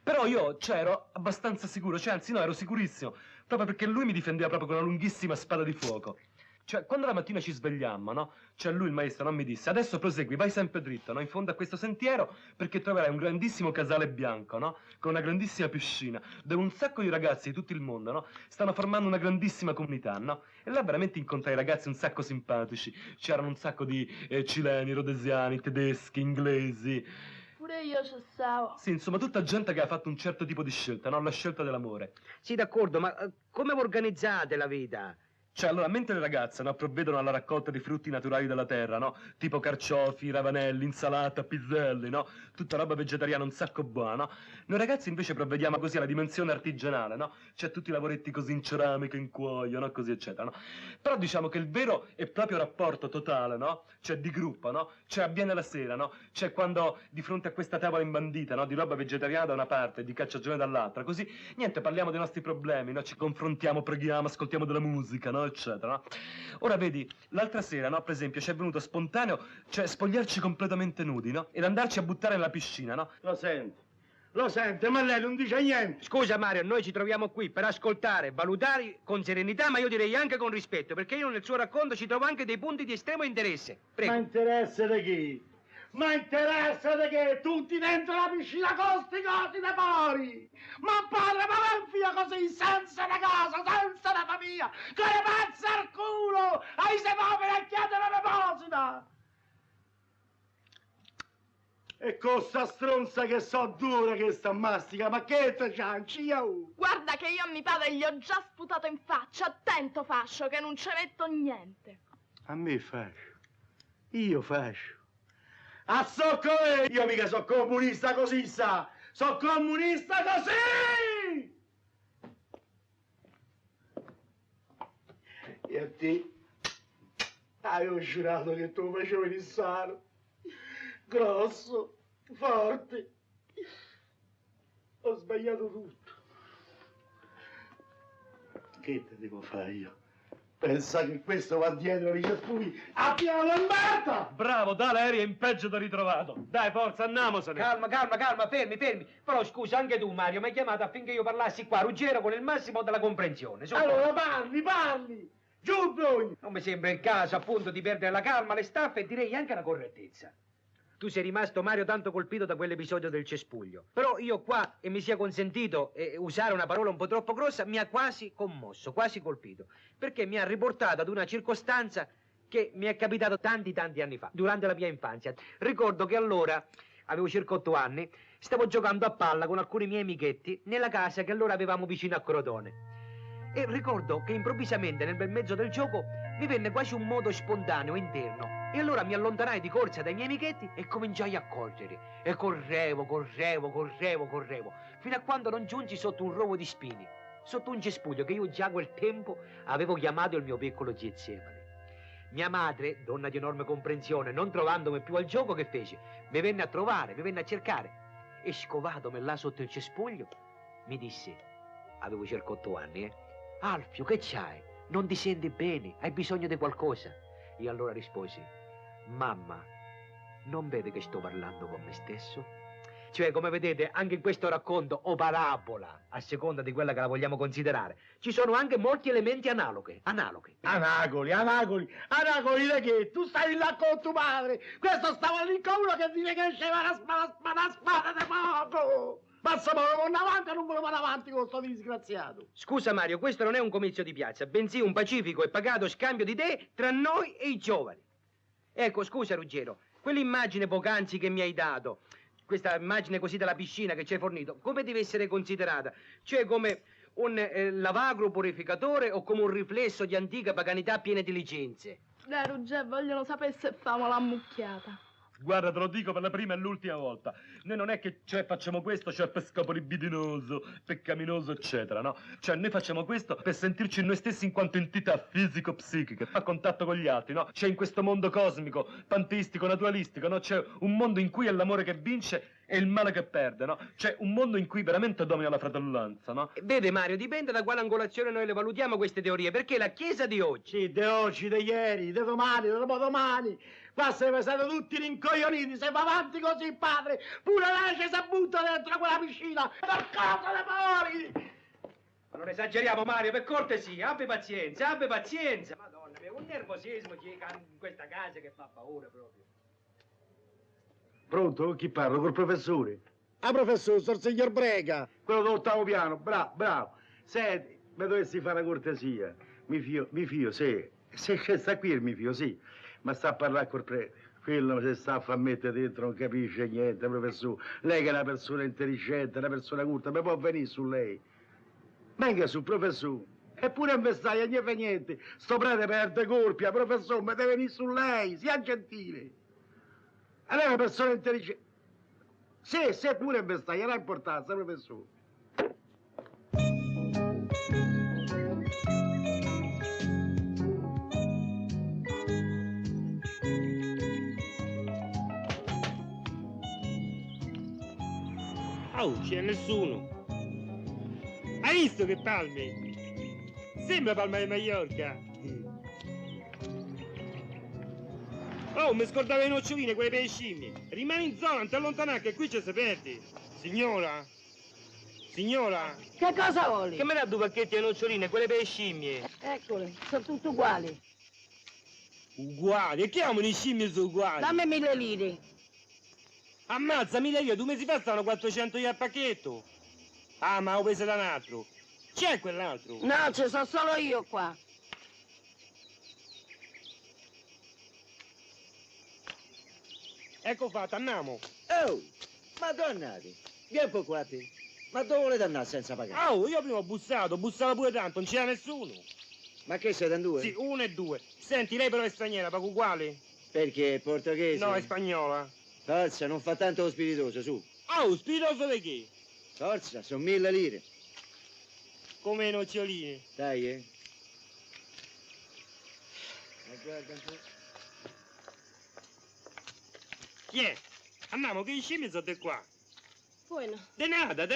Però io, cioè, ero abbastanza sicuro, cioè, anzi no, ero sicurissimo, proprio perché lui mi difendeva proprio con una lunghissima spada di fuoco. Cioè, quando la mattina ci svegliammo, no? Cioè, lui, il maestro, non mi disse, adesso prosegui, vai sempre dritto, no? In fondo a questo sentiero, perché troverai un grandissimo casale bianco, no? Con una grandissima piscina, dove un sacco di ragazzi di tutto il mondo, no? Stanno formando una grandissima comunità, no? E là veramente incontrai ragazzi un sacco simpatici. C'erano un sacco di cileni, rodesiani, tedeschi, inglesi... Pure io ci stavo. Sì, insomma, tutta gente che ha fatto un certo tipo di scelta, no? La scelta dell'amore. Sì, d'accordo, ma come vi organizzate la vita? Cioè, allora, mentre le ragazze, no, provvedono alla raccolta di frutti naturali della terra, no? Tipo carciofi, ravanelli, insalata, piselli, no? Tutta roba vegetariana un sacco buona, no? Noi ragazzi invece provvediamo così alla dimensione artigianale, no? Cioè, tutti i lavoretti così in ceramica, in cuoio, no? Così, eccetera, no? Però diciamo che il vero e proprio rapporto totale, no? Cioè, di gruppo, no? Cioè, avviene la sera, no? Cioè, quando di fronte a questa tavola imbandita, no? Di roba vegetariana da una parte e di cacciagione dall'altra, così, niente, parliamo dei nostri problemi, no? Ci confrontiamo, preghiamo, ascoltiamo della musica, no? Eccetera, no? Ora vedi, l'altra sera, no, per esempio, ci è venuto spontaneo, cioè spogliarci completamente nudi, no? Ed andarci a buttare nella piscina, no? Lo senti, Lo sente, ma lei non dice niente. Scusa Mario, noi ci troviamo qui per ascoltare, valutare con serenità, ma io direi anche con rispetto, perché io nel suo racconto ci trovo anche dei punti di estremo interesse. Prego. Ma interesse di chi? Ma interessa di che? Tutti dentro la piscina con sti cosi da fuori! Ma padre, ma va un figlio così, senza una casa, senza una famiglia, con le pazze al culo! Ai sei poveri a chiedere l'elemosina! E con sta stronza che so dura che sta mastica, ma che te cianci, io? Guarda che io a mio padre gli ho già sputato in faccia. Attento, fascio, che non ci metto niente. A me fascio. Io fascio. A soccome! Io mica so comunista così, sa! So comunista così! E a te? Avevo giurato che tu facevi il sano. Grosso, forte. Ho sbagliato tutto. Che te devo fare io? Pensa che questo va dietro i cespugli a piano Lamberta! Bravo, dai, l'aereo è in peggio da ritrovato. Dai, forza, andiamosene. Calma, fermi. Però scusa, anche tu, Mario, mi hai chiamato affinché io parlassi qua, Ruggero, con il massimo della comprensione. Allora parli! Giù, Brogno! Non mi sembra il caso, appunto, di perdere la calma, le staffe e direi anche la correttezza. Tu sei rimasto, Mario, tanto colpito da quell'episodio del cespuglio. Però io qua, e mi sia consentito usare una parola un po' troppo grossa, mi ha quasi commosso, quasi colpito. Perché mi ha riportato ad una circostanza che mi è capitato tanti anni fa, durante la mia infanzia. Ricordo che allora, avevo circa 8 anni, stavo giocando a palla con alcuni miei amichetti nella casa che allora avevamo vicino a Crotone. E ricordo che improvvisamente, nel bel mezzo del gioco, mi venne quasi un modo spontaneo, interno. E allora mi allontanai di corsa dai miei amichetti e cominciai a correre. E correvo, fino a quando non giunsi sotto un rovo di spini, sotto un cespuglio che io già a quel tempo avevo chiamato il mio piccolo Getsemane. Mia madre, donna di enorme comprensione, non trovandomi più al gioco, che fece? Mi venne a trovare, mi venne a cercare. E scovatomi là sotto il cespuglio, mi disse, avevo circa 8 anni, Alfio, che c'hai? Non ti senti bene? Hai bisogno di qualcosa? Io allora risposi, mamma, non vede che sto parlando con me stesso? Cioè, come vedete, anche in questo racconto o parabola, a seconda di quella che la vogliamo considerare, ci sono anche molti elementi analoghi. Anacoli da che? Tu stai là con tuo padre, questo stava lì con uno che dice che sceva una spada di fuoco! Ma se volevano avanti e non volevano avanti con sto disgraziato. Scusa Mario, questo non è un comizio di piazza, bensì un pacifico e pagato scambio di idee tra noi e i giovani. Ecco, scusa Ruggero, quell'immagine poc'anzi che mi hai dato, questa immagine così della piscina che ci hai fornito, come deve essere considerata? Cioè come un lavagro purificatore o come un riflesso di antica paganità piena di licenze? Dai Ruggero, vogliono sapere se famo la mucchiata. Guarda, te lo dico per la prima e l'ultima volta. Noi non è che facciamo questo per scopo libidinoso, peccaminoso, eccetera, no? Cioè, noi facciamo questo per sentirci noi stessi in quanto entità fisico-psichiche, a contatto con gli altri, no? C'è in questo mondo cosmico, panteistico, naturalistico, no? C'è un mondo in cui è l'amore che vince e il male che perde, no? C'è un mondo in cui veramente domina la fratellanza, no? Vede Mario, dipende da quale angolazione noi le valutiamo queste teorie, perché la Chiesa di oggi... Sì, di oggi, di ieri, di domani, di dopodomani. Qua siamo stati tutti rincoglioniti, se va avanti così, padre, pure lei ci si butta dentro quella piscina, per cosa le fuori! Ma non esageriamo, Mario, per cortesia, abbi pazienza. Madonna mia, un nervosismo in questa casa che fa paura proprio. Pronto? Con chi parlo? Col professore? Ah, professore, sono il signor Brega, quello dell'8° piano, bravo. Senti, mi dovessi fare una cortesia, mi fio, sì. Se sta qui mi fio, sì. Ma sta a parlare col prete. Quello se sta a far mettere dentro non capisce niente, professore. Lei che è una persona intelligente, una persona culta, ma può venire su lei. Venga su, professore. Eppure in vestaglia non fa niente. Sto prete perde colpi, professore, ma deve venire su lei, sia gentile. Lei è una persona intelligente. Sì, pure in vestaglia, non ha importanza, professore. Oh, c'è nessuno. Hai visto che palme? Sembra palma di Maiorca. Oh, mi scordavo le noccioline, quelle per le scimmie. Rimani in zona, non ti allontanare, che qui ci si perde. Signora? Signora? Che cosa vuoi? Che me ne due pacchetti di noccioline, quelle per le scimmie? Eccole, sono tutte uguali. Uguali? E che amano i scimmie sono uguali? Dammi 1000 lire. Ammazza, 1000 lire, 2 mesi fa stavano 400 lire al pacchetto. Ah, ma ho preso da un altro. C'è quell'altro? No, ci sono solo io qua. Ecco fatto, andiamo. Oh, madonnati, vieni un po' qua te. Ma dove volete andare senza pagare? Oh, io prima ho bussato pure tanto, non c'era nessuno. Ma che siete in due? Sì, 1 e 2. Senti, lei però è straniera, paga uguale? Perché è portoghese? No, è spagnola. Forza, non fa tanto lo spiritoso, su. Oh, spiritoso di che? Forza, sono 1000 lire. Come noccioline. Dai, Ma guarda un po'. Chi è? Andiamo, che i scimmie sono di qua. Bueno. De nada.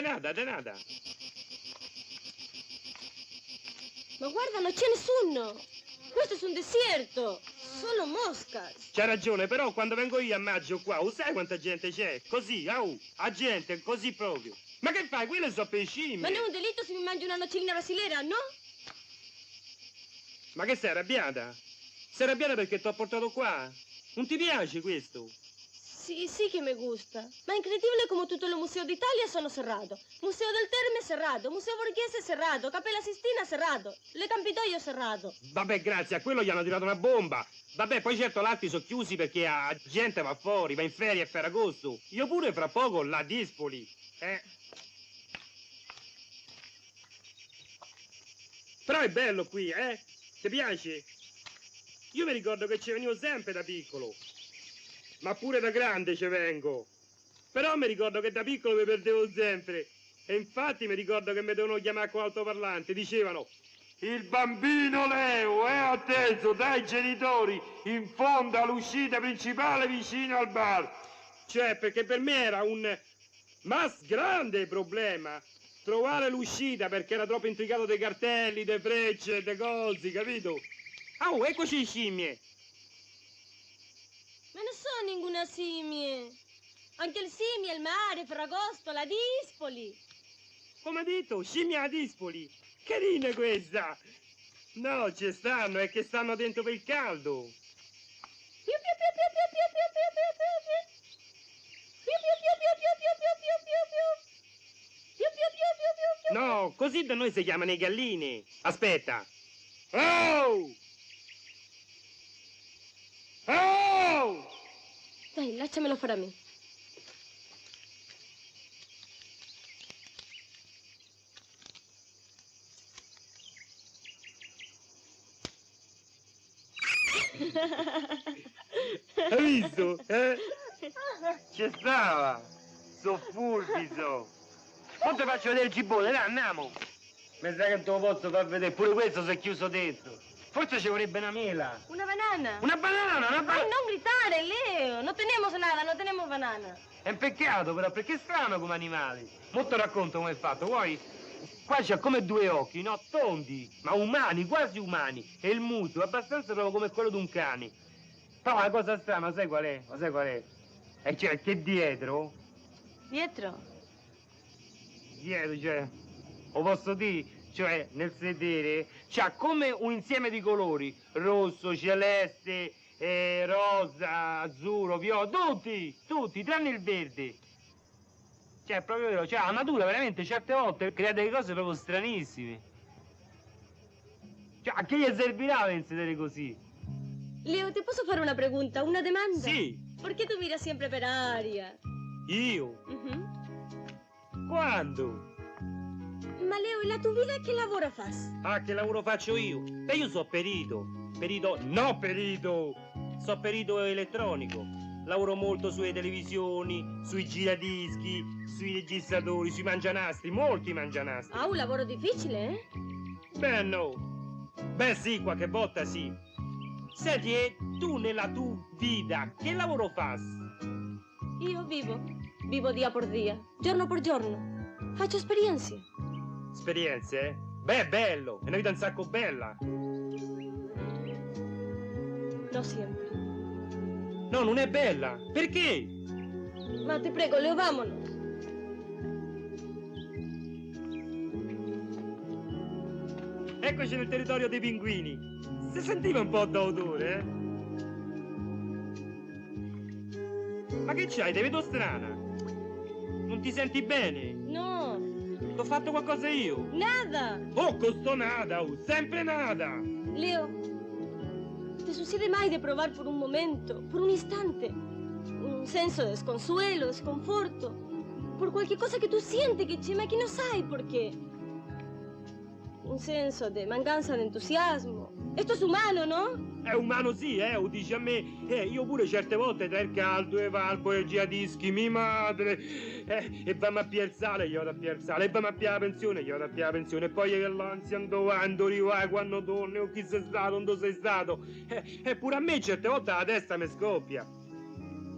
Ma guarda, non c'è nessuno. Questo è un deserto. Solo moscas. C'ha ragione, però quando vengo io a maggio qua, sai quanta gente c'è? Così, a gente, così proprio. Ma che fai? Quelle sono per i scimmie. Ma non è un delitto se mi mangio una noccioline brasilera, no? Ma che sei arrabbiata? Sei arrabbiata perché ti ho portato qua? Non ti piace questo? Sí que me gusta. Ma incredibile come tutto il Museo d'Italia sono cerrato. Museo del Terme cerrato, Museo Borghese cerrato, Cappella Sistina cerrato, Le Campidoglio cerrato. Vabbè, grazie, a quello gli hanno tirato una bomba. Vabbè, poi certo l'altri sono chiusi perché la gente va fuori, va in ferie a Ferragosto. Io pure fra poco la Dispoli. Però è bello qui, Ti piace? Io mi ricordo che ci venivo sempre da piccolo. Ma pure da grande ci vengo. Però mi ricordo che da piccolo mi perdevo sempre. E infatti mi ricordo che mi dovevano chiamare con altoparlante. Dicevano: il bambino Leo è atteso dai genitori in fondo all'uscita principale vicino al bar. Cioè, perché per me era un grande problema trovare l'uscita, perché era troppo intricato dei cartelli, dei frecce, dei cosi, capito? Oh, eccoci scimmie. Ma non sono ninguna simie. Anche il simie, il mare, Ferragosto, la Dispoli. Come ha detto? Scimmia a Dispoli. Carina questa. No, ci stanno, è che stanno dentro per il caldo. No, così da noi si chiamano i galline. Aspetta. Oh! Oh! Dai, lasciamelo fare a me. Hai visto? Ci stava. So furbi, so. Poi ti faccio vedere il cibone, dai, andiamo. Mi sa che non te lo posso far vedere, pure questo si è chiuso dentro. Forse ci vorrebbe una mela. Una banana. Una banana, una banana. Ay, non gritare, Leo. No tenemos nada, no tenemos banana. È un peccato però, perché è strano come animali. Molto racconto come è fatto, vuoi? Qua c'ha come due occhi, no? Tondi, ma umani, quasi umani. E il muso, abbastanza proprio come quello di un cane. Però la cosa strana, sai qual è? Sai qual è? E cioè che dietro, Dietro? cioè, lo posso dire, cioè nel sedere, c'ha come un insieme di colori, rosso, celeste, rosa, azzurro, viola, tutti, tranne il verde. Cioè, è proprio vero, cioè la natura veramente certe volte crea delle cose proprio stranissime. Cioè, a che gli servirà per sedere così? Leo, ti posso fare una pregunta, una domanda? Sì. Perché tu mira sempre per aria? Io? Quando? Ma Leo, e la tua vita che lavoro fas? Ah, che lavoro faccio io? Beh, io so perito, so perito elettronico. Lavoro molto sulle televisioni, sui giradischi, sui registratori, sui mangianastri, molti mangianastri. Ah, un lavoro difficile, eh? Beh, no. Beh, sì, qualche volta sì. Senti, e tu nella tua vita che lavoro fas? Io vivo dia por dia, giorno per giorno. Faccio esperienze. Esperienze, eh? Beh, è bello, è una vita un sacco bella. No sempre. No, non è bella. Perché? Ma te prego, Leo, vámonos. Eccoci nel territorio dei pinguini. Si sentiva un po' d'odore, eh? Ma che c'hai? Ti vedo strana. Non ti senti bene? No. T'ho fatto qualcosa io? Nada. Oh, costo nada, sempre nada. Leo, ¿te sucede más de probar por un momento, por un instante, un senso de desconsuelo, desconforto, por cualquier cosa que tú sientes ma que no sai por qué? Un senso de mancanza de entusiasmo. Esto es humano, ¿no? È umano sì, o dici a me, io pure certe volte tra il caldo e valpo e giradischi, mi madre, e vamo a piazzare, io vado a piazzare, e vamo a piare la pensione, io vado a piare la pensione, e poi l'ansia quando arrivai, quando torni, o chi sei stato, non sei stato, e pure a me certe volte la testa mi scoppia.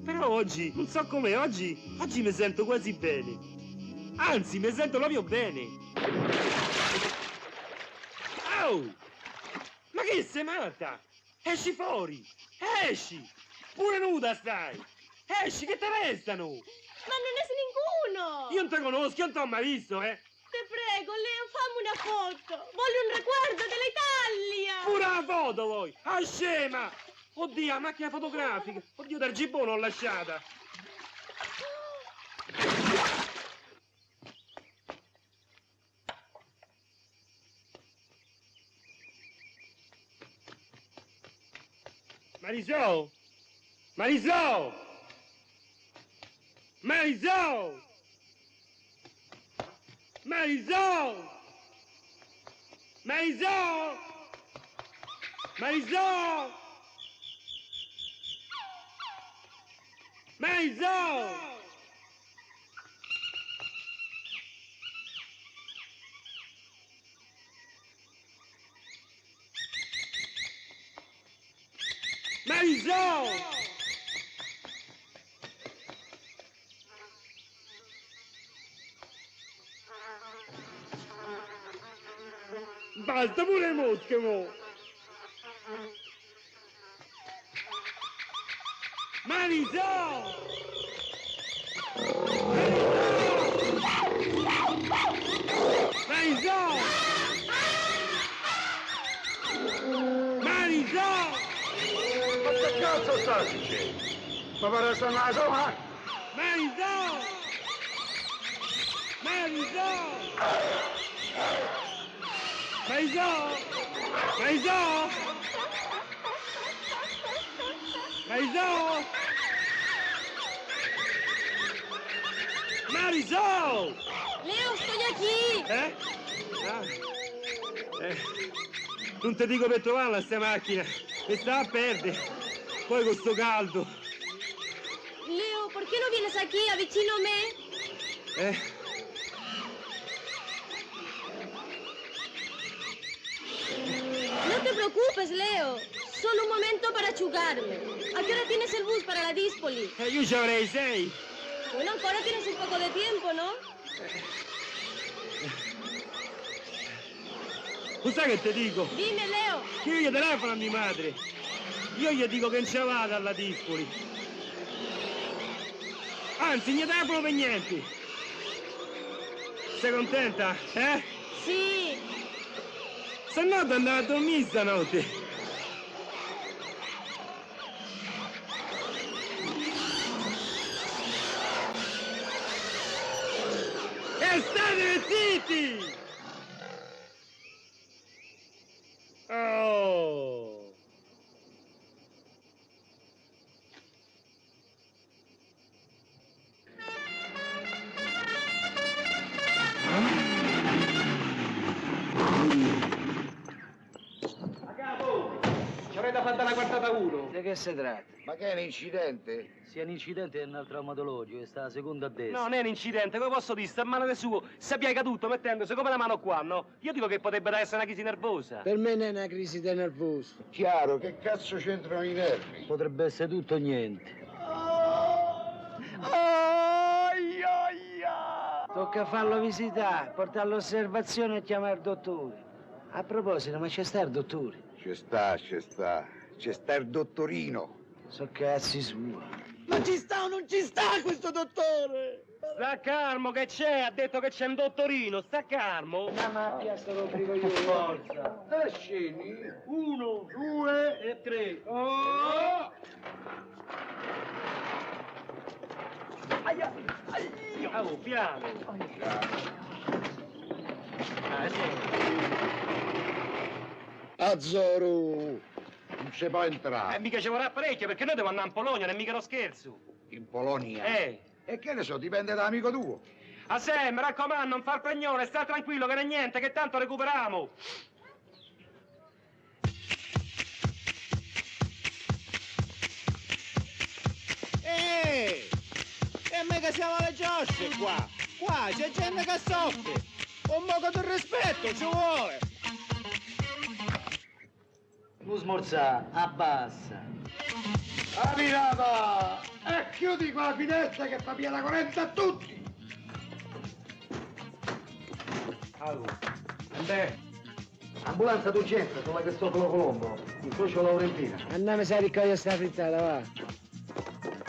Però oggi, non so com'è, oggi mi sento quasi bene, anzi mi sento proprio bene. Oh! Ma che sei matta? Esci fuori! Esci! Pure nuda stai! Esci che ti restano! Ma non è ninguno! Io non ti conosco, io non ti ho mai visto, eh! Te prego, Leo, fammi una foto! Voglio un ricordo dell'Italia! Pure la foto voi! Ah, scema! Oddio, la macchina fotografica! Oddio, dal gibbone l'ho lasciata! Marisol! Marisol! Marisol! Marisol! Marisol! Marisol! Marisol! Marisol! Basta pure le mosche, mo! Marisol! Marisol! Marisol! Ma che cazzo sta dicendo? Ma pare sta una cosa? Marisol! Marisol! Marisol! Marisol! Marisol! Marisol! Leo, estoy aquí! Eh? Ah. Non ti dico per trovarla sta macchina, e sta a perdere. Poi con sto caldo. Leo, ¿por qué no vienes aquí, avicíname? No te preocupes, Leo. Solo un momento para asciugarme. ¿A qué hora tienes el bus para la Dispoli? Io ci avrei 6. Bueno, ancora tienes un poco de tiempo, ¿no? Lo sai che ti dico? Dime, Leo. Che io gli telefono a mia madre. Io gli dico che non ci vado alla Dispoli. Anzi, gli telefono per niente. Sei contenta, eh? Sì. Se no ti andavo a dormire stanotte. E state zitti! Oh! Ci avrei da fare la quartata 1. Di che si tratta? Ma che è un incidente? Sia un incidente è un traumatologico, sta a seconda a destra. No, non è un incidente, come posso dire? Sta a mano del suo, si piega tutto mettendosi come la mano qua, no? Io dico che potrebbe essere una crisi nervosa. Per me non è una crisi di nervoso. Chiaro, che cazzo c'entrano i nervi? Potrebbe essere tutto o niente. Tocca farlo visitare, portare all'osservazione e chiamare il dottore. A proposito, ma c'è sta il dottore? C'è sta il dottorino. So cazzi sua. Ma ci sta o non ci sta questo dottore? Sta calmo che c'è, ha detto che c'è un dottorino, sta calmo. Ma piazza lo dico io, forza. Sceni. 1, 2 e 3. Oh! Aia, aia. Oh, piano. Azzoro, non ci può entrare. Mica ci vorrà parecchio, perché noi dobbiamo andare in Polonia, non è mica uno scherzo. In Polonia? Eh. E che ne so, dipende dall'amico tuo. A se, mi raccomando, non far pregnone, sta tranquillo che non è niente, che tanto recuperiamo. E mica siamo alle giosce qua! Qua c'è gente che soffre! Un poco di rispetto ci vuole! Non smorzà, abbassa. Arrivata! E chiudi qua la finestra che fa via la corrente a tutti! Ambulanza d'urgenza, sulla Cristoforo Colombo, incrocio Laurentina. Andiamo a riccogliere sta frittata, va.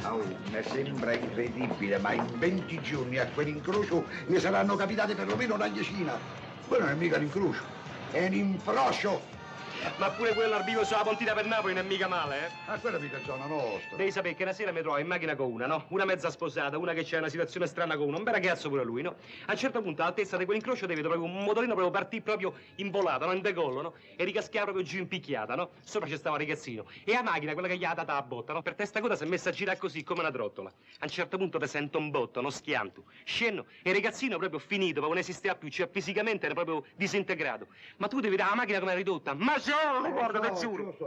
Oh, mi sembra incredibile, ma in 20 giorni a quell'incrocio ne saranno capitate perlomeno una decina. Quello non è mica un incrocio, è un infroscio. Ma pure quello al vivo sulla Pontina per Napoli non è mica male, eh? Ma quella mica è zona nostra. Devi sapere che una sera mi trovo in macchina con una, no? Una mezza sposata, una che c'è una situazione strana con uno, un bel ragazzo pure lui, no? A un certo punto, all'altezza di quell'incrocio, vedo proprio un motorino proprio partire proprio in volata, no? In decollo, no? E ricaschiava proprio giù in picchiata, no? Sopra c'è stava un ragazzino. E la macchina, quella che gli ha data la botta, no? Per testa coda si è messa a girare così, come una trottola. A un certo punto ti sento un botto, uno schianto. Scendo, e il ragazzino proprio finito, proprio non esisteva più, cioè fisicamente era proprio disintegrato. Ma tu devi dare la macchina come è ridotta. Ma solo, guarda, te giuro.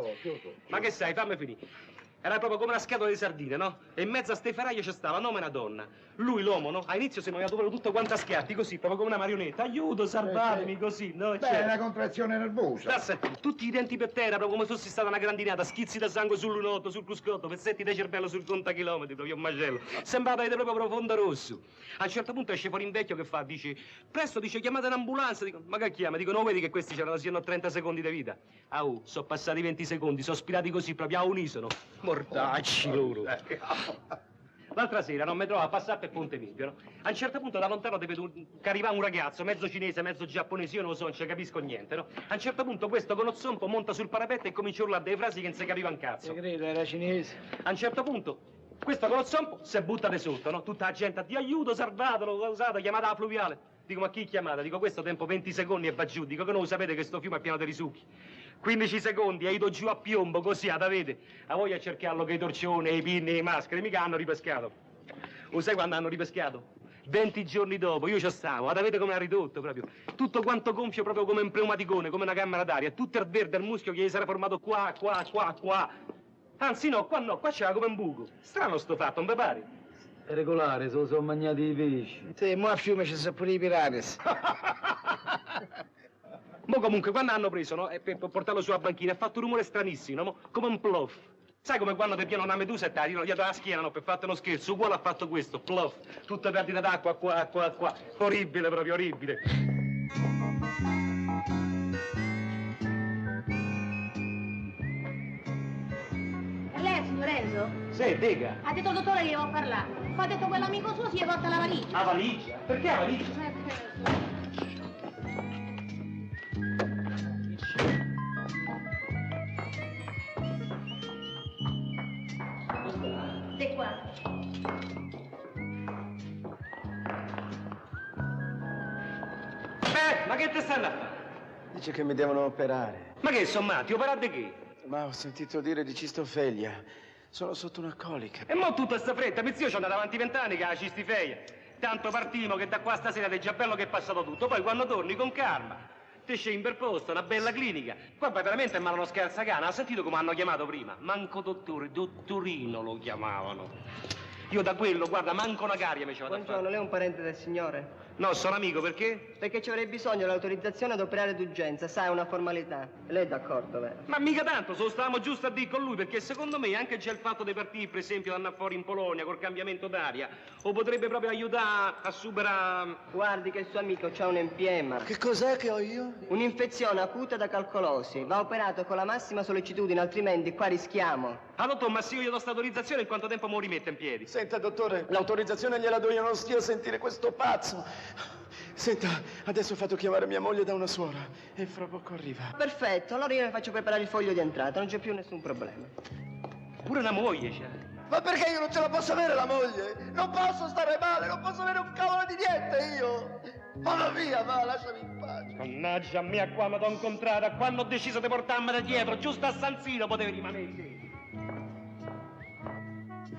Ma che sai, fammi finire. Era proprio come una scatola di sardine, no? E in mezzo a ste ferraie c'è stava un uomo e una donna. Lui, l'uomo, no? All'inizio si muoveva proprio tutto quanto a schiatti, così, proprio come una marionetta. Aiuto, salvatemi, così, no? Beh, è una contrazione nervosa. Tutti i denti per terra, proprio come fossi stata una grandinata, schizzi da sangue sul lunotto, sul cruscotto, pezzetti di cervello sul contachilometri, proprio un macello. Sembrava vedere proprio profondo rosso. A un certo punto esce fuori un vecchio che fa, dice, presto, dice, chiamate un'ambulanza. Dico, ma che chiama? Dico, no, vedi che questi c'erano, siano 30 secondi di vita. Sono passati 20 secondi, sono spirati così, proprio a unisono. Mortacci loro. L'altra sera non mi trovo a passare per Ponte Milvio, no? A un certo punto da lontano ti vedo che arriva un ragazzo, mezzo cinese, mezzo giapponese, io non lo so, non ci capisco niente, no? A un certo punto questo con lo zompo monta sul parapetto e comincia a urlare delle frasi che non si capiva un cazzo. Io credo, era cinese. A un certo punto questo con lo zompo si butta di sotto, no? Tutta la gente, ti aiuto, salvatelo, usate, chiamata la fluviale. Dico, ma chi chiamata? Dico, questo tempo 20 secondi e va giù. Dico, che non lo sapete che sto fiume è pieno di risucchi. 15 secondi, e ido giù a piombo, così, ad avete. A voi a cercarlo che i torcioni, i pinni, le maschere, mica hanno ripescato. Lo sai quando hanno ripescato? 20 giorni dopo, io ci stavo, ad avete come ha ridotto proprio. Tutto quanto gonfio proprio come un pneumaticone, come una camera d'aria. Tutto il verde, il muschio che gli sarà formato qua. Anzi no, qua c'era come un buco. Strano sto fatto, non vi pare? È regolare, se lo sono mangiati i pesci. Sì, mo a fiume ci sono pure i pirati. Mo comunque, quando hanno preso, no, e per portarlo sulla banchina, ha fatto un rumore stranissimo, no? Come un plof. Sai come quando ti piano una medusa e ti arrivano dietro la schiena, no? Per farti uno scherzo, uguale ha fatto questo, plof. Tutta perdita d'acqua, qua. Orribile, proprio orribile. Lei è il signor Enzo? Sì, dica. Ha detto il dottore che devo parlare. Ha detto quell'amico suo si gli porta la valigia. La valigia? Perché la valigia? Di qua. Ma che te stanno a fare? Dice che mi devono operare. Ma che, sono matti? Operare di che? Ma ho sentito dire di cistofelia. Sono sotto una colica. E mo tutta sta fretta, mio zio ci andava avanti 20 anni che ha la cistifeia. Tanto partimmo che da qua stasera ti è già bello che è passato tutto. Poi quando torni con calma, ti scendi per posto, una bella clinica. Qua poi veramente è male uno scherzacana. Ha sentito come hanno chiamato prima? Manco dottore, dottorino lo chiamavano. Io da quello, guarda, manco una caria mi ci vado a fare. Buongiorno, lei è un parente del signore? No, sono amico, perché? Perché ci avrei bisogno dell'autorizzazione ad operare d'urgenza, sai, è una formalità. Lei è d'accordo, vero? Ma mica tanto, solo stavamo giusto a dire con lui, perché secondo me anche già il fatto di partire, per esempio, da andare fuori in Polonia col cambiamento d'aria, o potrebbe proprio aiutare a superare... Guardi che il suo amico c'ha un empiema. Che cos'è che ho io? Un'infezione acuta da calcolosi. Va operato con la massima sollecitudine, altrimenti qua rischiamo. Ah, dottor, ma se io gli do sta autorizzazione, in quanto tempo mo rimette in piedi? Senta, dottore, l'autorizzazione gliela do io, non stia a sentire questo pazzo. Senta, adesso ho fatto chiamare mia moglie da una suora e fra poco arriva. Perfetto, allora io mi faccio preparare il foglio di entrata, non c'è più nessun problema. Pure una moglie c'è. Ma perché io non ce la posso avere la moglie? Non posso stare male, non posso avere un cavolo di niente io! Vada via, va, lasciami in pace. Mannaggia mia, qua mi t'ho incontrata, quando ho deciso di portarmi da dietro, giusto a San Siro potevi rimanere.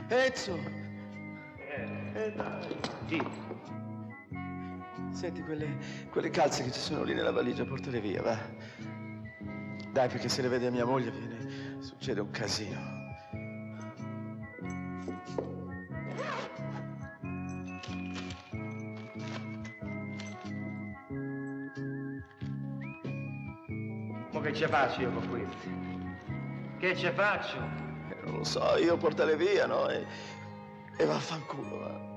Ezzo! Dai. Sì. Senti, quelle calze che ci sono lì nella valigia, portale via, va. Dai, perché se le vede mia moglie succede un casino. Ma che ce faccio io con questi? Che ce faccio? Non lo so, io portale via, no? E vaffanculo, va.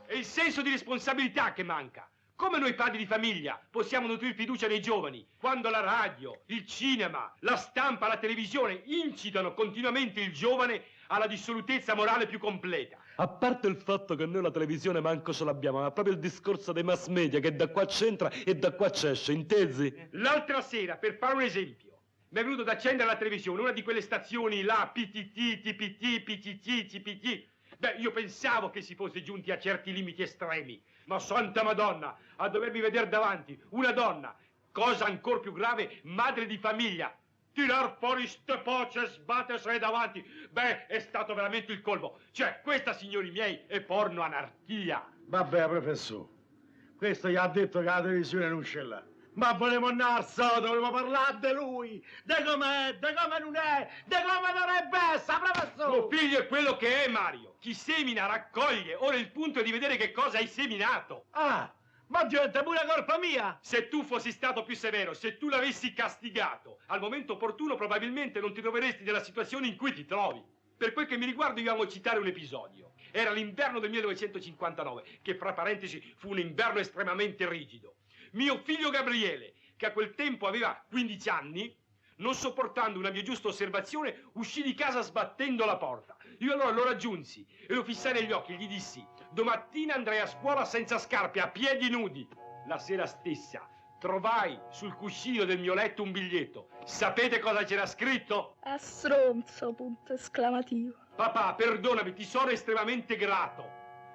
È il senso di responsabilità che manca. Come noi padri di famiglia possiamo nutrire fiducia nei giovani quando la radio, il cinema, la stampa, la televisione incitano continuamente il giovane alla dissolutezza morale più completa? A parte il fatto che noi la televisione manco ce l'abbiamo, ma proprio il discorso dei mass media che da qua c'entra e da qua c'esce, intesi? L'altra sera, per fare un esempio, mi è venuto ad accendere la televisione, una di quelle stazioni là, PTT, TPT, PTT, CPT. Beh, io pensavo che si fosse giunti a certi limiti estremi, ma santa Madonna, a dovermi vedere davanti una donna, cosa ancora più grave, madre di famiglia, tirar fuori ste pocce, sbattersene davanti, beh, è stato veramente il colmo. Cioè, questa, signori miei, è porno anarchia. Vabbè, professore, questo gli ha detto che la televisione non ce l'ha. Ma volevo andare al sodo, volevo parlare di lui, di com'è, di come non è, di come dovrebbe essere, professore! Tuo figlio è quello che è, Mario. Chi semina raccoglie. Ora il punto è di vedere che cosa hai seminato. Ah, ma diventa pure colpa mia! Se tu fossi stato più severo, se tu l'avessi castigato, al momento opportuno probabilmente non ti troveresti nella situazione in cui ti trovi. Per quel che mi riguarda io amo citare un episodio. Era l'inverno del 1959, che fra parentesi fu un inverno estremamente rigido. Mio figlio Gabriele, che a quel tempo aveva 15 anni, non sopportando una mia giusta osservazione, uscì di casa sbattendo la porta. Io allora lo raggiunsi e lo fissai negli occhi e gli dissi: domattina andrai a scuola senza scarpe, a piedi nudi. La sera stessa trovai sul cuscino del mio letto un biglietto. Sapete cosa c'era scritto? A stronzo, punto esclamativo. Papà, perdonami, ti sono estremamente grato,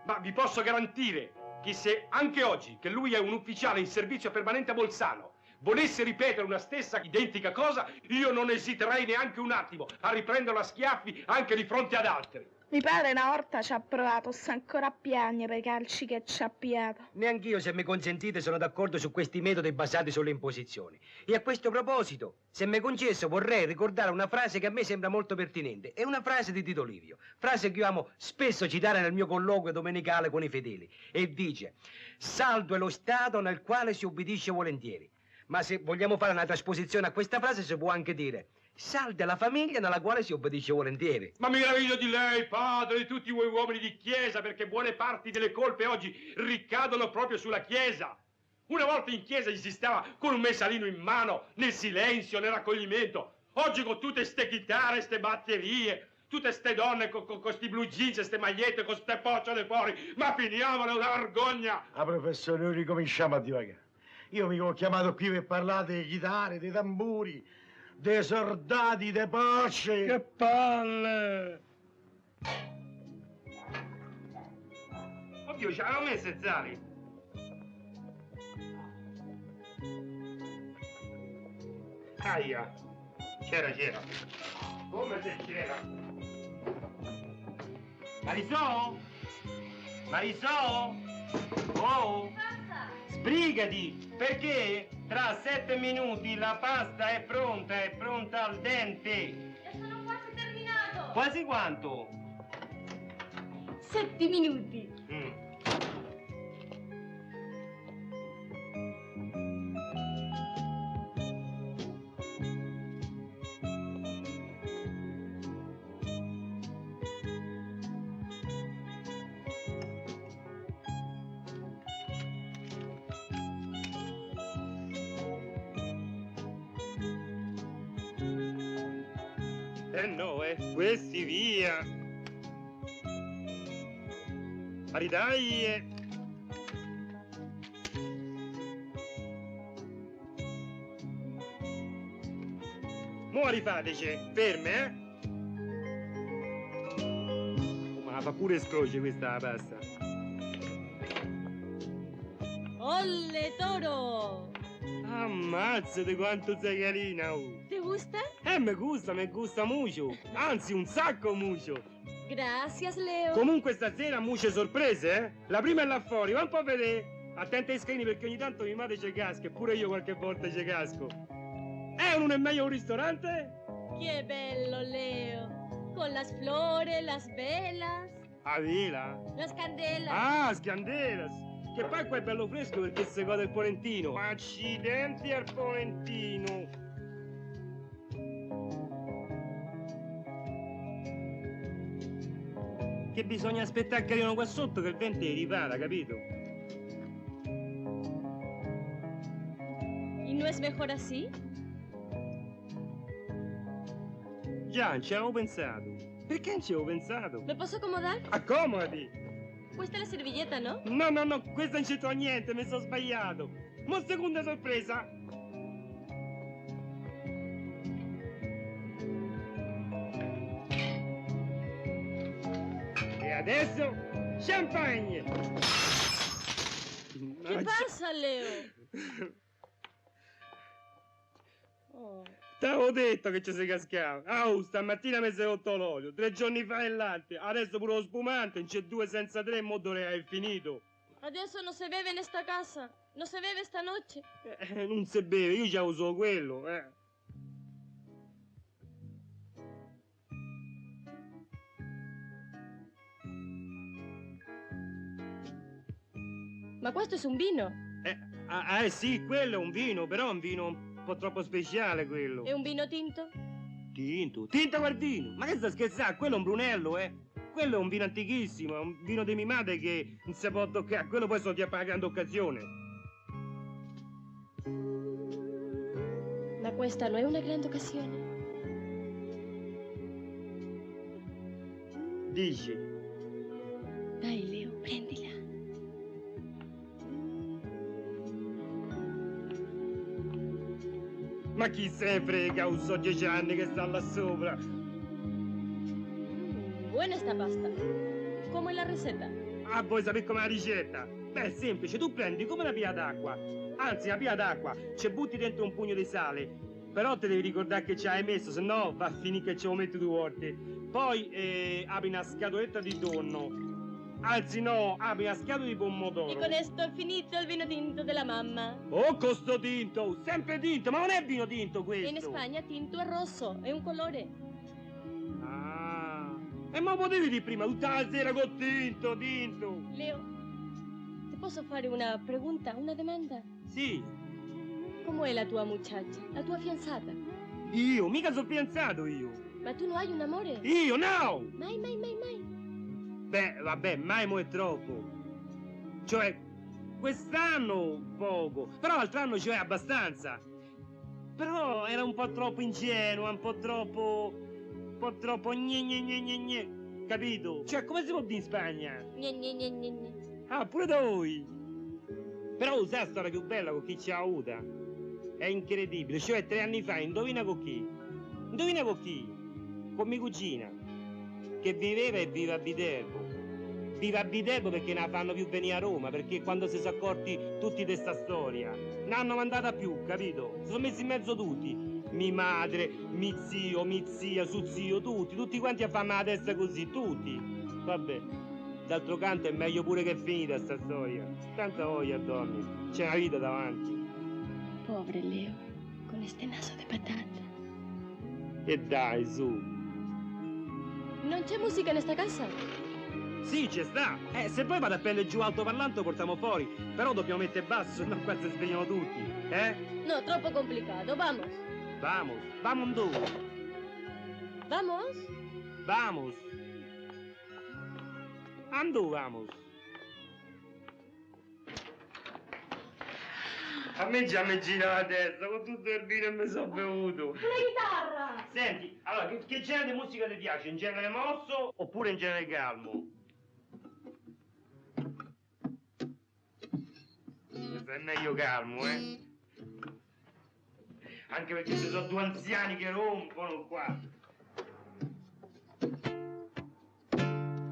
ma vi posso garantire che se anche oggi, che lui è un ufficiale in servizio permanente a Bolzano, volesse ripetere una stessa identica cosa, io non esiterei neanche un attimo a riprenderlo a schiaffi anche di fronte ad altri. Mi pare una volta ci ha provato, sta ancora a piangere per i calci che ci ha piato. Neanch'io, se mi consentite, sono d'accordo su questi metodi basati sulle imposizioni. E a questo proposito, se mi concesso, vorrei ricordare una frase che a me sembra molto pertinente. È una frase di Tito Livio, frase che io amo spesso citare nel mio colloquio domenicale con i fedeli. E dice: saldo è lo stato nel quale si ubbidisce volentieri. Ma se vogliamo fare una trasposizione a questa frase, si può anche dire: salda la famiglia nella quale si obbedisce volentieri. Ma mi meraviglio di lei, padre, di tutti voi uomini di chiesa, perché buone parti delle colpe oggi ricadono proprio sulla chiesa. Una volta in chiesa gli si stava con un messalino in mano, nel silenzio, nel raccoglimento. Oggi con tutte ste chitarre, ste batterie, tutte ste donne con sti blue jeans, ste magliette, con ste pocciole fuori. Ma finiamola, una vergogna! Ah, professore, noi ricominciamo a divagare. Io mi ho chiamato qui per parlare delle chitarre, dei tamburi, dei soldati, dei pocce. Che palle! Oddio, ci avevo messo i zari. Aia, c'era. Come se c'era? Marisò? Oh! Sbrigati, perché tra 7 minuti la pasta è pronta al dente. E sono quasi terminato. Quasi quanto? 7 minuti. no, questi via. Aridai. Mo' rifateci, ferme, Oh, ma fa pure scroce questa pasta. ¡Ole, toro! Ammazzate quanto sei carina, oh. ¿Te gusta? Me gusta mucho. Anzi, un sacco mucho. Gracias, Leo. Comunque stasera muce sorprese, La prima è là fuori, va un po' a vedere. Attenta ai scrini perché ogni tanto mia madre ci casca e pure io qualche volta ci casco. Non è meglio un ristorante? ¡Qué bello, Leo! Con las flores, las velas, A vela? las candelas. Ah, scandelas! Che poi qua è bello fresco perché si gode il polentino. Accidenti al polentino! Che bisogna aspettare che arrivano qua sotto che il vento è ripara, capito? ¿Y no es mejor así? Già, non ci avevo pensato. Perché non ci avevo pensato? ¿Me posso acomodar? Accomodati! Questa è la servilleta, no? No, questa non c'entra niente, mi sono sbagliato. Mo' seconda sorpresa. E adesso, champagne! ¿Qué pasa, Leo? Oh. T'avevo detto che ci si cascava. Stamattina mi sei rotto l'olio, 3 giorni fa il latte, adesso pure lo spumante, non c'è 2 senza 3, mo' dove hai finito? Adesso no se bebe en esta casa. No se bebe esta noche. Non si beve, io c'avevo solo quello, Ma questo è un vino. Sì, quello è un vino, però è un vino un po' troppo speciale quello. È un vino tinto? Tinto guardino, ma che sta scherzando? Quello è un Brunello, Quello è un vino antichissimo, è un vino di mia madre che non si può toccare, quello poi sono di per la grande occasione. Ma questa non è una grande occasione. Dici? Dai, Leo, prendila. Ma chi se ne frega, so 10 anni che sta là sopra. Buena esta pasta. ¿Cómo es la receta? Vuoi sapere com'è la ricetta? Beh, è semplice, tu prendi come una pia d'acqua. Anzi, una pia d'acqua, ci butti dentro un pugno di sale. Però te devi ricordare che ci hai messo, se no va a finire che ce lo metti 2 volte. Poi apri una scatoletta di tonno. Anzi no, apri una scatola di pomodoro. Y con esto è finito il vino tinto della mamma. Oh, costo tinto, sempre tinto, ma non è vino tinto questo. In Spagna tinto è rosso, è un colore. Ma potevi di prima, tutta la sera con tinto. Leo, ti posso fare una pregunta, una domanda? Sì. Come è la tua muchacha, la tua fidanzata? Io? Mica sono fidanzato io. Ma tu non hai un amore? Io no! Mai. Beh, vabbè, mai mo' è troppo. Cioè, quest'anno poco, però l'altro anno cioè abbastanza. Però era un po' troppo ingenua, un po' troppo gne, capito? Cioè, come si può dire in Spagna? Gne. Pure da voi. Però sai la storia più bella con chi ci ha avuta? È incredibile, cioè 3 anni fa, indovina con chi? Con mia cugina, che viveva e vive a Viterbo. Vive a Viterbo perché non la fanno più venire a Roma, perché quando si sono accorti tutti di sta storia, non hanno mandata più, capito? Si sono messi in mezzo tutti. Mia madre, mio zio, mia zia, suo zio, tutti quanti a farmi la testa così, tutti. Vabbè, d'altro canto è meglio pure che è finita sta storia. Tanta voglia, dormi, c'è una vita davanti. Povero Leo, con este naso di patata. E dai, su. Non c'è musica in sta casa? Sì, ci sta. Se poi vado a prendere giù altoparlante lo portiamo fuori. Però dobbiamo mettere basso, sennò qua si svegliano tutti. No, troppo complicato, vamos. Vamos dove? Vamos. Ando vamos. A me già mi gira la testa, con tutto il vino e mi sono bevuto. Una chitarra! Senti, allora, che genere di musica ti piace? In genere mosso oppure in genere calmo? Questo è meglio calmo, eh? Anche perché ci sono due anziani che rompono qua.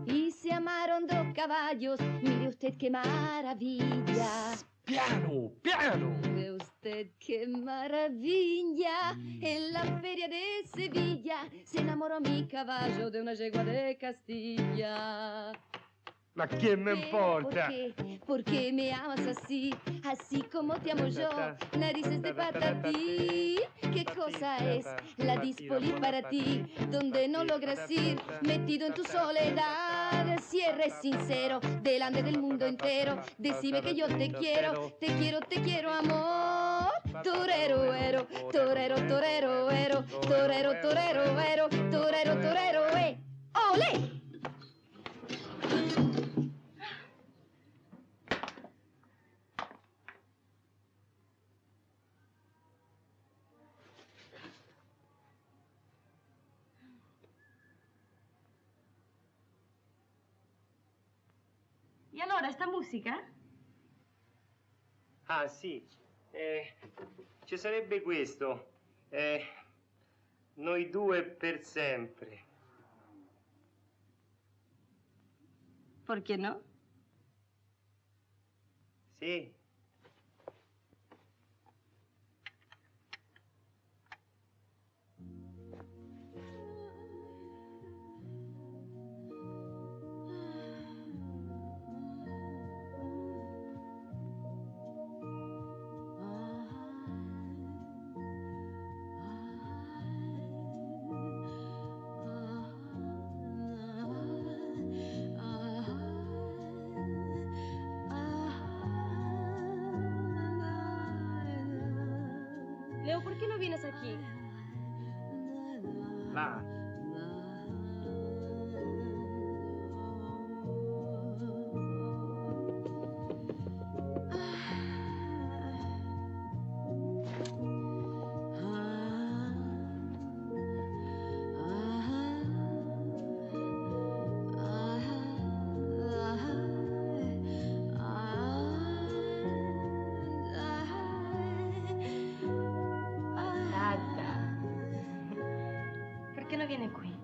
Y se amaron dos caballos, mire usted qué maravilla. Piano, piano. Ve usted qué maravilla. En la feria de Sevilla se enamoró mi caballo de una yegua de Castilla. Ma che me importa? ¿Por qué me amas así? Así como te amo yo, narices de patatí. ¿Qué cosa es la dispoli para ti? Donde no logras ir, metido en tu soledad. Si eres sincero, delante del mundo entero, decime que yo te quiero, amor. Torero, ero, torero, torero, ero, torero, torero, ero, torero, torero, ¡olé! E allora, sta musica? Ah, sì. Ci sarebbe questo. Noi due per sempre. Perché no? Sì. Leo, ¿por qué no vienes aquí? Va. Perché non viene qui?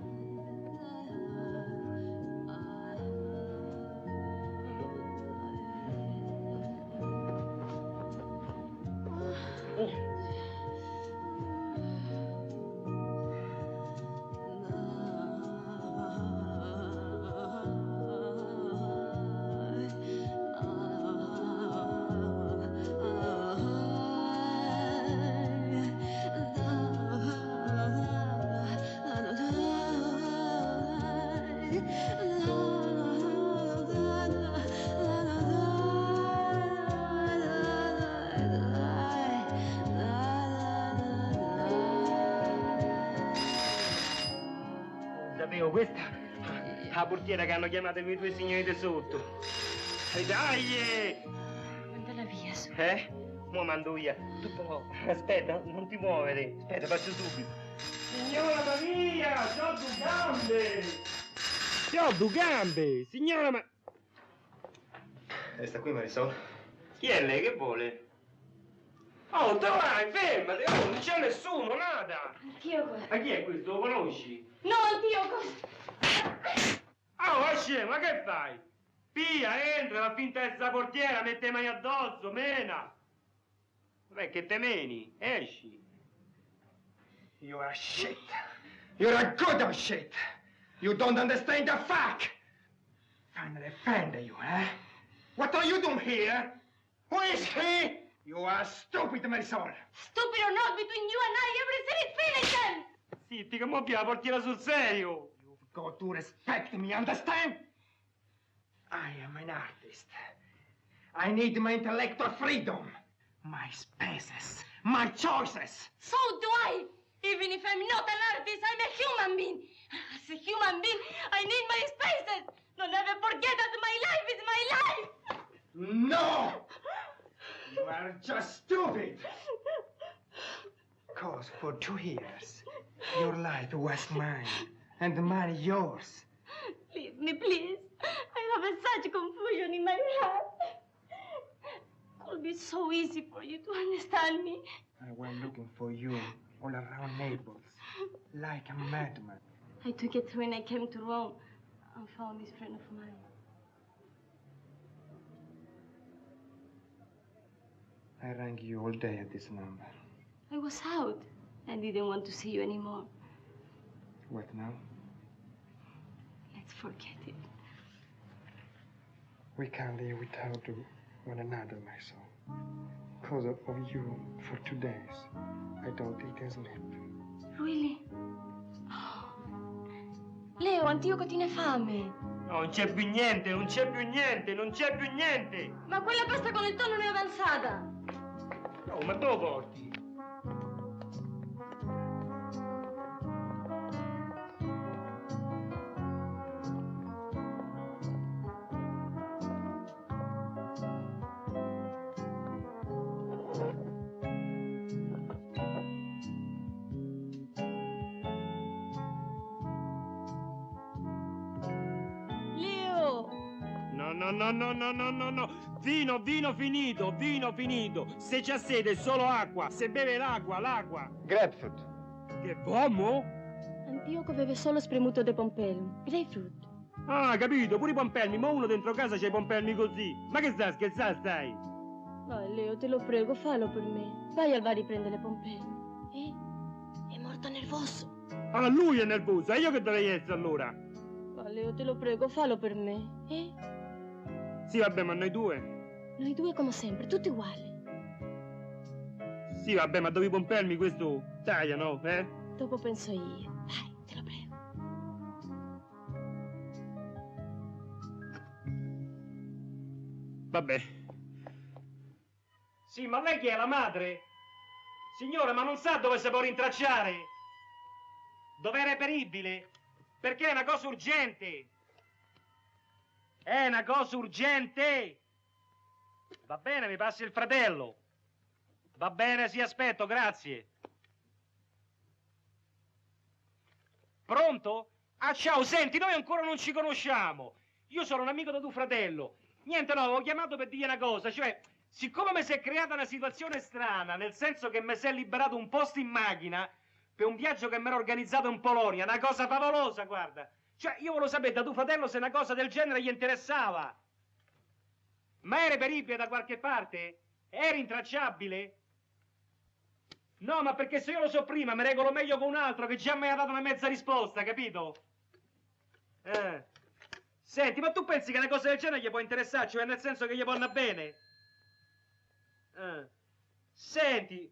Sapevo, questa è la portiera che hanno chiamato quei due signori di sotto. Dai! Mandala via, su. Mo mando via. Tu però, aspetta, non ti muovere. Aspetta, faccio subito. Signora Maria, c'ho due gambe! C'ho due gambe! Signora Ma... Sta qui, Marisol. Chi è lei? Che vuole? Oh, dove vai? Fermati! Oh, non c'è nessuno, nada! Anch'io questo. Ma chi è questo? Lo conosci? No, anch'io questo. Oh, ma scemo, ma che fai? Via, entra, la finta essa portiera, mette le mani addosso, mena! Vabbè, che te meni? Esci! You're a shit. You're a good of shit. You don't understand the fuck. Finally found you, eh? What are you doing here? Who is he? You are stupid, Marisol. Stupid or not, between you and I, everything is finished then. Zitti, che mo la portiera sul serio! You've got to respect me, understand? I am an artist. I need my intellectual freedom. My spaces. My choices. So do I. Even if I'm not an artist, I'm a human being. As a human being, I need my spaces. Don't ever forget that my life is my life. No! You are just stupid. Cause for 2 years, your life was mine, and mine yours. Leave me, please. I have such confusion in my heart. It would be so easy for you to understand me. I went looking for you all around Naples, like a madman. I took a train, I came to Rome, and found this friend of mine. I rang you all day at this number. I was out. I didn't want to see you anymore. What now? Let's forget it. We can't live without one another, my soul. Because of you, for 2 days, I don't eat and sleep. Really? Oh. Leo, Antioco tiene fame. No, non c'è più niente, non c'è più niente, non c'è più niente. Ma quella pasta con il tonno non è avanzata. No, ma dove porti? Leo! No. Vino finito. Se c'ha sede, solo acqua. Se beve l'acqua. Grapefruit. Che uomo? Antioco beve solo spremuto de pompelmo. Grapefruit. Ah, capito, pure i pompelmi, ma uno dentro casa c'ha i pompelmi così. Ma che stai scherzando, stai? Vai, Leo, te lo prego, fallo per me. Vai al bar a riprendere pompelmo. È morto nervoso. Ah, lui è nervoso, e io che dovrei essere allora? Va, Leo, te lo prego, fallo per me. Sì, vabbè, ma noi due? Noi due come sempre, tutti uguali. Sì, vabbè, ma dopo i pompelmi questo taglia, no? Dopo penso io. Vai, te lo prego. Vabbè. Sì, ma lei chi è, la madre? Signora, ma non sa dove si può rintracciare? Dove è reperibile? Perché è una cosa urgente. È una cosa urgente. Va bene, mi passi il fratello. Va bene, sì, aspetto, grazie. Pronto? Ah, ciao, senti, noi ancora non ci conosciamo. Io sono un amico di tuo fratello. Niente, no, avevo chiamato per dire una cosa, cioè, siccome mi si è creata una situazione strana, nel senso che mi si è liberato un posto in macchina per un viaggio che mi ero organizzato in Polonia, una cosa favolosa, guarda. Cioè, io volevo sapere da tuo fratello se una cosa del genere gli interessava. Ma è reperibile da qualche parte? È rintracciabile? No, ma perché se io lo so prima, mi regolo meglio con un altro che già mi ha dato una mezza risposta, capito? Senti, ma tu pensi che una cosa del genere gli può interessare? Cioè, nel senso che gli può andare bene? Senti,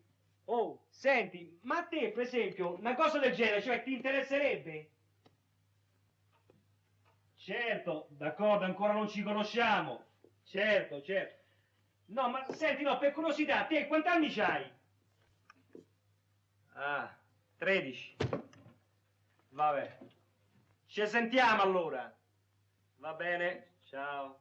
ma a te, per esempio, una cosa del genere, cioè, ti interesserebbe? Certo, d'accordo, ancora non ci conosciamo. Certo. No, ma senti, no, per curiosità, te quanti anni c'hai? Ah, 13. Vabbè. Ci sentiamo allora. Va bene, ciao.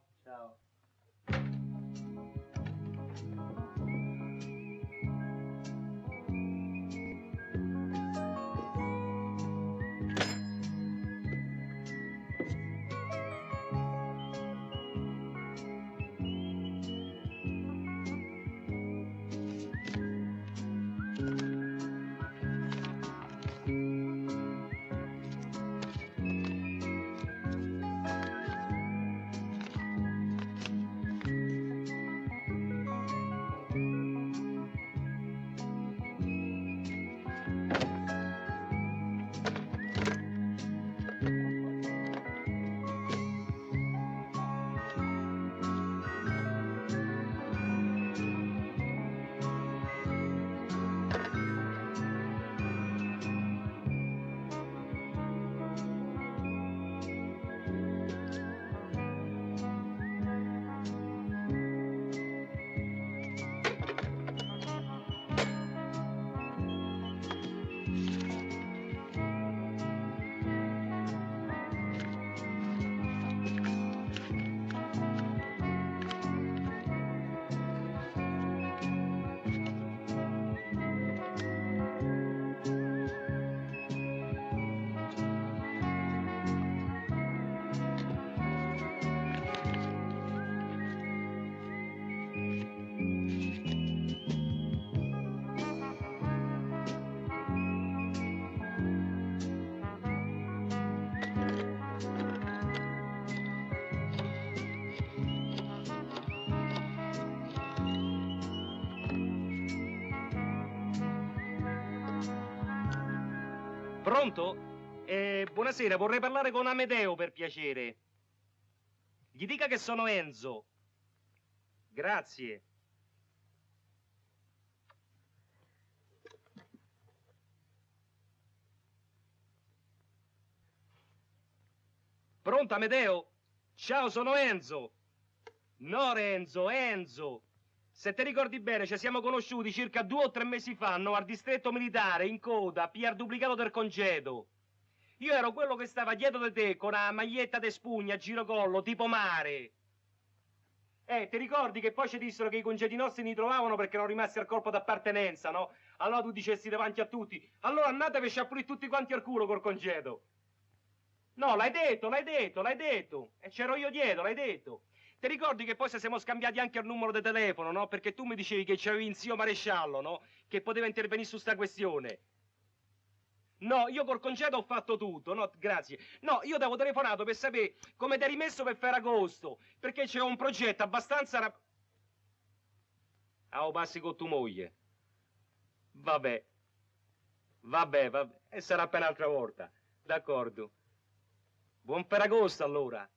Pronto? Buonasera, vorrei parlare con Amedeo per piacere. Gli dica che sono Enzo. Grazie. Pronto, Amedeo? Ciao, sono Enzo. No, Renzo, Enzo. Se ti ricordi bene, ci siamo conosciuti circa 2 o 3 mesi fa, no, al distretto militare, in coda, a pigliar duplicato del congedo. Io ero quello che stava dietro di te, con una maglietta de spugna, a girocollo, tipo mare. Ti ricordi che poi ci dissero che i congedi nostri ne trovavano perché erano rimasti al corpo d'appartenenza, no? Allora tu dicessi davanti a tutti, allora andatevi a sciappulire tutti quanti al culo col congedo. No, l'hai detto. E c'ero io dietro, l'hai detto. Ti ricordi che poi se siamo scambiati anche il numero di telefono, no? Perché tu mi dicevi che c'avevi un zio maresciallo, no? Che poteva intervenire su sta questione. No, io col congedo ho fatto tutto, no, grazie. No, io ti avevo telefonato per sapere come ti eri messo per Ferragosto, perché c'è un progetto abbastanza... Ah, passi con tua moglie. Vabbè. E sarà per un'altra volta. D'accordo. Buon Ferragosto, allora.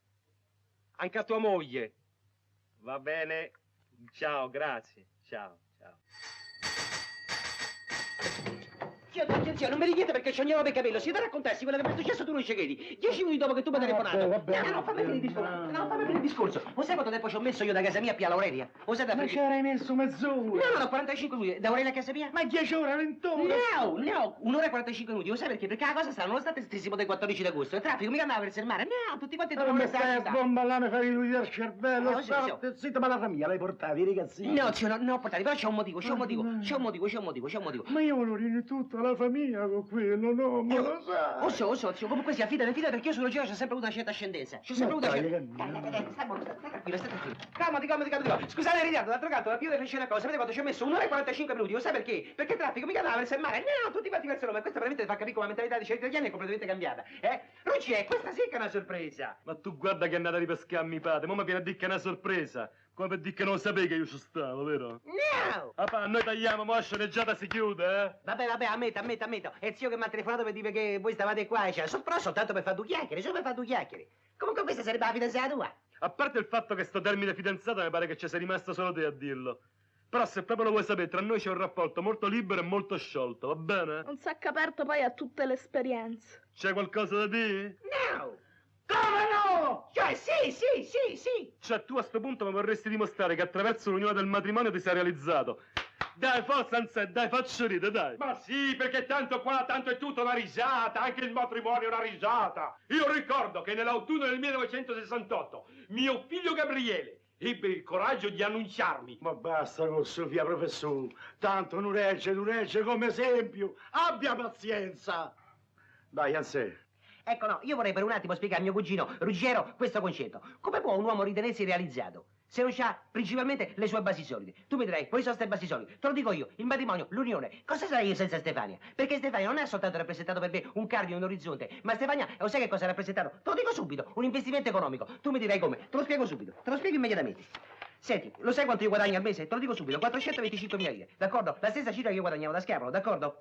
Anche a tua moglie. Va bene. Ciao, grazie. Ciao. Zio, non mi richiede perché c'ho per capello. Se ti raccontassi quello che mi è successo tu non ci credi. 10 minuti dopo che tu mi hai telefonato. No, fammi finire il discorso. Lo sai quanto tempo ci ho messo io da casa mia a Pia Aurelia? Lo sai da Ma ci avrei messo mezz'ora. No, 45 minuti. Da Aurelia a casa mia? Ma 10 ore, 20 ore. No, 1 ora e 45 minuti. Lo sai perché? Perché la cosa sta, nonostante stessimo del 14 d'agosto, il traffico mica andava verso il mare. No, tutti quanti non mi stai a bomba là, mi fai lui il cervello. Zitto, ma la famiglia l'hai portata, i ragazzini. No, zio, no, ho portati, però c'è un motivo. Ma io volevo riunire tutta la famiglia con quello, no, ma lo sai. Lo so, zio, comunque sia, fidati perché io sulla giro c'ho sempre avuto una certa ascendenza. C'ho sempre avuto una certa... Stai tranquillo. Calmati. Scusate il ritardo, d'altro canto, la più fece una cosa. Sapete quanto ci ho messo? 1 ora e 45 minuti. Lo sai perché? Perché il traffico mica andava verso il mare. No, tutti quanti verso Roma. E questa veramente ti fa capire come la mentalità dei certi italiani è completamente cambiata. Ruggiè, questa sì che è una sorpresa. Ma tu guarda che è andata a ripescare mio padre. Mo mi viene a dire che è una sorpresa. Come per dire che non sapevi che io ci stavo, vero? No! Papà, noi tagliamo, mo la sceneggiata si chiude, Vabbè, ammetto. È il zio che mi ha telefonato per dire che voi stavate qua, però soltanto per fare 2 chiacchiere, solo per fare 2 chiacchiere. Comunque questa sarebbe la fidanzata tua. A parte il fatto che sto termine fidanzata mi pare che ci sei rimasto solo te a dirlo. Però se proprio lo vuoi sapere, tra noi c'è un rapporto molto libero e molto sciolto, va bene? Un sacco aperto poi a tutte le esperienze. C'è qualcosa da dire? No! Come no? Cioè, sì! Cioè, tu a sto punto mi vorresti dimostrare che attraverso l'unione del matrimonio ti sei realizzato. Dai, forza, Anselmo, dai, faccio ridere, dai. Ma sì, perché tanto è tutto una risata, anche il matrimonio è una risata. Io ricordo che nell'autunno del 1968 mio figlio Gabriele ebbe il coraggio di annunciarmi. Ma basta con Sofia, professore. Tanto non regge come esempio. Abbia pazienza. Dai, Anselmo. Ecco, no, io vorrei per un attimo spiegare a mio cugino Ruggero questo concetto. Come può un uomo ritenersi realizzato se non ha principalmente le sue basi solide? Tu mi dirai, quali sono queste basi solide? Te lo dico io, il matrimonio, l'unione. Cosa sarei io senza Stefania? Perché Stefania non è soltanto rappresentato per me un cardine, un orizzonte, ma Stefania, lo sai che cosa ha rappresentato? Te lo dico subito, un investimento economico. Tu mi dirai come? Te lo spiego subito, te lo spiego immediatamente. Senti, lo sai quanto io guadagno al mese? Te lo dico subito, 425.000 lire, d'accordo? La stessa cifra che io guadagnavo da Schiavolo, d'accordo?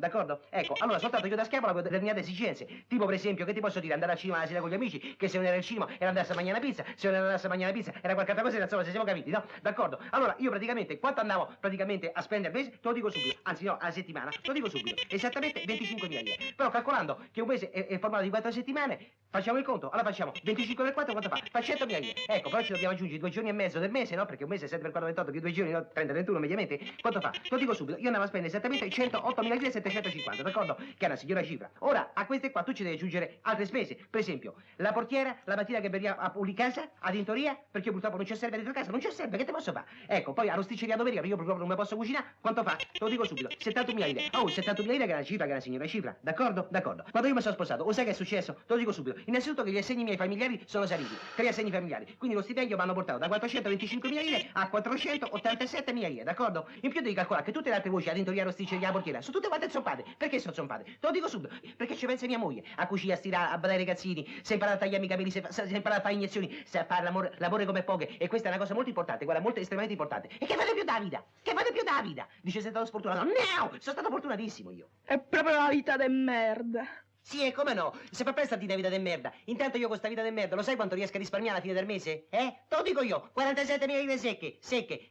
Ecco, allora soltanto io da Schiavolo avevo determinate esigenze, tipo per esempio, che ti posso dire, andare al cinema la sera con gli amici, che se non era il cinema era andarsi a mangiare una pizza, se non era andarsi a mangiare una pizza era qualche altra cosa, insomma, se siamo capiti, no? D'accordo? Allora, io praticamente, quanto andavo praticamente a spendere al mese, te lo dico subito, anzi no, alla settimana, te lo dico subito, esattamente 25.000 lire. Però calcolando che un mese è formato di 4 settimane, facciamo il conto, allora facciamo 25 per 4, quanto fa? Fa 100.000 lire. Ecco, però ci dobbiamo aggiungere 2 giorni e mezzo del mese, no? Perché un mese è 7 per 4, 28, più 2 giorni, no? 30, 31 mediamente. Quanto fa? Te lo dico subito, io andavo a spendere esattamente 108.000 lire e 750, d'accordo? Che è una signora cifra. Ora, a queste qua tu ci devi aggiungere altre spese. Per esempio, la portiera, la mattina che veniva a pulire casa, a tintoria, perché purtroppo non c'è serve dentro casa, non c'è serve, che te posso fare? Ecco, poi all'osticceria domenica, io purtroppo non mi posso cucinare, quanto fa? Te lo dico subito, 70.000 lire. Oh, 70.000 lire che è una cifra, che è una signora cifra, d'accordo? D'accordo. Quando io mi sono sposato, lo sai che è successo? Te lo dico subito. Innanzitutto che gli assegni miei familiari sono saliti, 3 assegni familiari, quindi lo stipendio mi hanno portato da 425.000 lire a 487.000 lire, d'accordo? In più devi calcolare che tutte le altre voci, la tintoria, l'osticceria, la portiera, sono tutte quante zompate. Perché sono zompate? Te lo dico subito, perché ci pensa mia moglie, a cucire, a stirare, a badare i ragazzini, sa imparare a tagliarmi i capelli, sa imparare a fare iniezioni, sa fare l'amore come poche, e questa è una cosa molto importante, guarda, molto estremamente importante. E che vale più Davida? Che vale più Davida? Dice sei stato sfortunato. No, sono stato fortunatissimo io. È proprio una vita de merda. Sì, e come no? Se fa presto a dire vita di merda. Intanto io con sta vita di merda, lo sai quanto riesco a risparmiare alla fine del mese? Te lo dico io, 47.000 lire secche,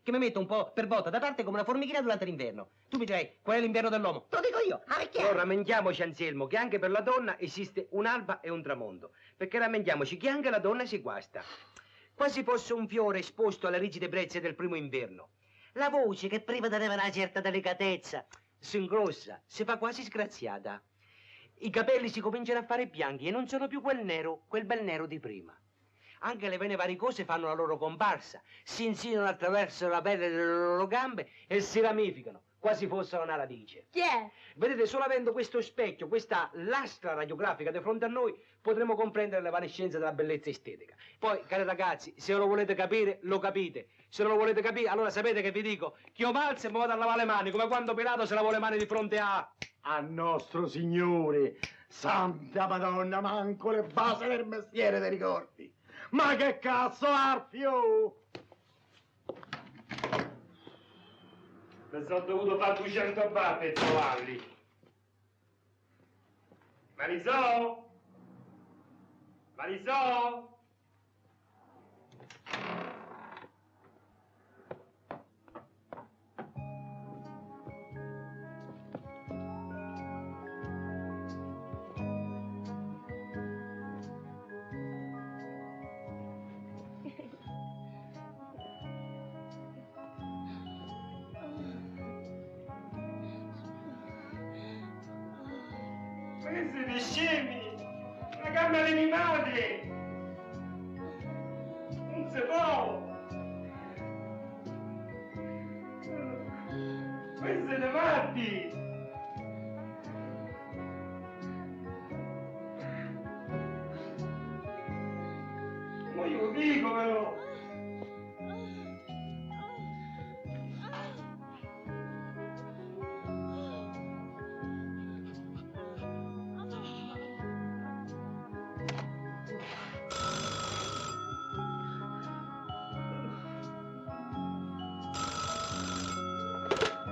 che mi metto un po' per volta da parte come una formichina durante l'inverno. Tu mi dirai, qual è l'inverno dell'uomo? Te lo dico io, Allora rammentiamoci, Anselmo, che anche per la donna esiste un'alba e un tramonto. Perché rammentiamoci che anche la donna si guasta. Quasi fosse un fiore esposto alle rigide brezze del primo inverno. La voce, che prima aveva una certa delicatezza, si ingrossa, si fa quasi sgraziata. I capelli si cominciano a fare bianchi e non sono più quel bel nero di prima. Anche le vene varicose fanno la loro comparsa, si insinuano attraverso la pelle delle loro gambe e si ramificano, quasi fossero una radice. Chi è? Vedete, solo avendo questo specchio, questa lastra radiografica di fronte a noi, potremo comprendere l'evanescenza della bellezza estetica. Poi, cari ragazzi, se lo volete capire, lo capite. Se non lo volete capire, allora sapete che vi dico? Che io malzo e mi vado a lavare le mani, come quando Pilato se lavò le mani di fronte a nostro Signore. Santa Madonna, manco le basi del mestiere ti ricordi? Ma che cazzo, Arfio? Mi sono dovuto fare 200 bar per trovarli. Marisò? Marisò? Ma che siete scemi? La camera di mia madre! Non si può! Ma siete matti! Ma io lo dico però!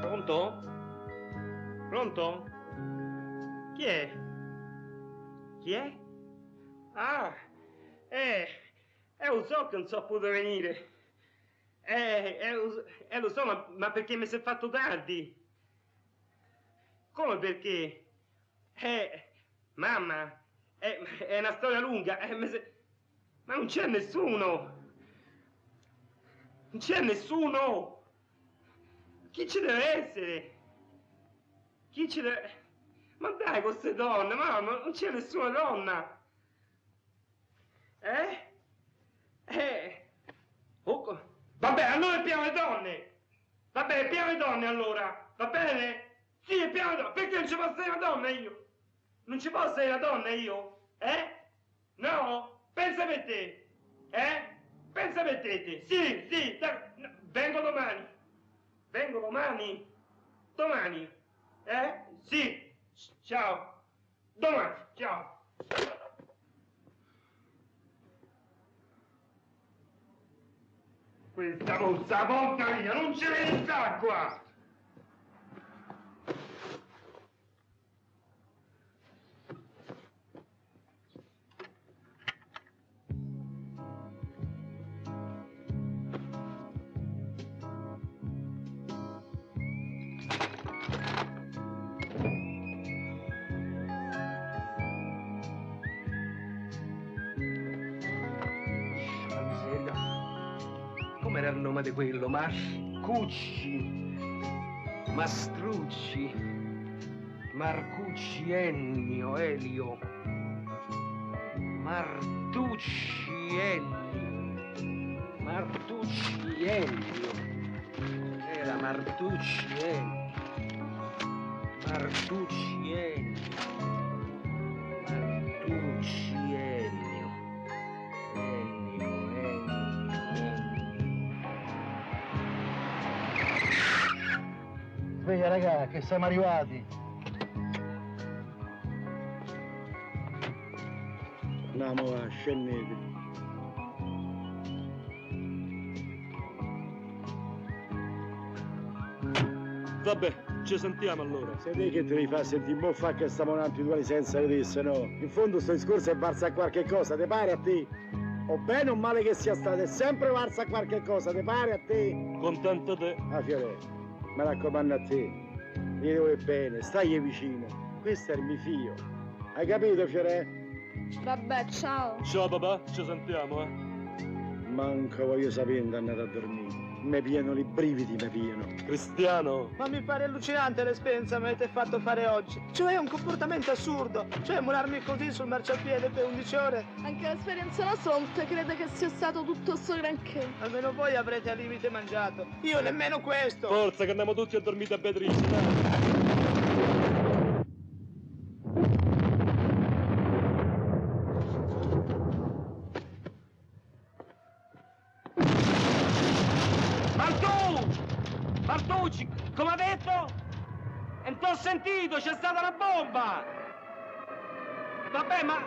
Pronto? Pronto? Chi è? Chi è? Ah, lo so che non so potuto venire. Lo so, ma perché mi si è fatto tardi? Come perché? Mamma, è una storia lunga, ma non c'è nessuno! Non c'è nessuno! Chi ci deve essere? Chi ci deve... Ma dai, con queste donne, mamma, non c'è nessuna donna! Oh, vabbè, allora è pieno le donne! Vabbè, è pieno le donne allora! Va bene? Sì, è pieno le donne! Perché non ci posso essere una donna io? Non ci posso essere una donna io? No? Pensa per te! Pensa per te! Sì, no, vengo domani! Vengo domani? Domani? Sì. Ciao. Domani. Ciao. Questa mozza, porca mia, non ce ne sta qua! Com'era il nome di quello? Mascucci, Mastrucci, Marcucci, Ennio, Elio, Martucci, Ennio, Martucci, Ennio, era Martucci, Ennio, Martucci, Ennio, Martucci, Ennio, Sveglia raga, che siamo arrivati. Andiamo a scendere. Vabbè, Ci sentiamo allora. Se te che te li fa sentire un fa che stiamo in più senza vedesse, no? In fondo sto discorso è varsa a qualche cosa, te pare a te? O bene o male che sia stato, è sempre varsa a qualche cosa, te pare a te? Contento te. Ah, Fiore, mi raccomando a te, mi devo bene, stai vicino, questo è il mio figlio. Hai capito, Fiore? Vabbè, ciao. Ciao papà, ci sentiamo, Manco voglio sapere di andare a dormire. Mi pieno i brividi, mi pieno. Cristiano! Ma mi pare allucinante l'esperienza che mi avete fatto fare oggi. Cioè è un comportamento assurdo. Cioè mularmi così sul marciapiede per 11 ore. Anche l'esperienza nostra non te crede che sia stato tutto sto granché. Almeno voi avrete al limite mangiato. Io nemmeno questo. Forza che andiamo tutti a dormire da Beatrice, dai. Martucci, come ha detto? E non t'ho sentito, c'è stata una bomba! Vabbè, ma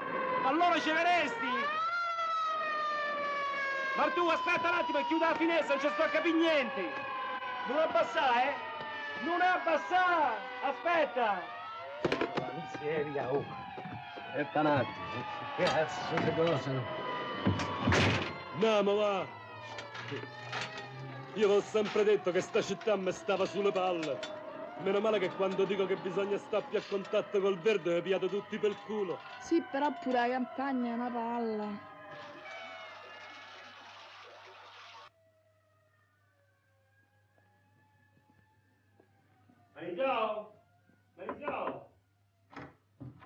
allora ci verresti? Martù, aspetta un attimo e chiuda la finestra, non ci sto a capire niente! Non abbassare, eh? Non abbassare! Aspetta! La miseria, oh! Aspetta un attimo, che cazzo di cosa? No, ma va! Io vi ho sempre detto che sta città mi stava sulle palle. Meno male che quando dico che bisogna stare più a contatto col verde mi piate tutti per culo. Sì, però pure la campagna è una palla. Marisò! Marisò!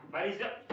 Marisò!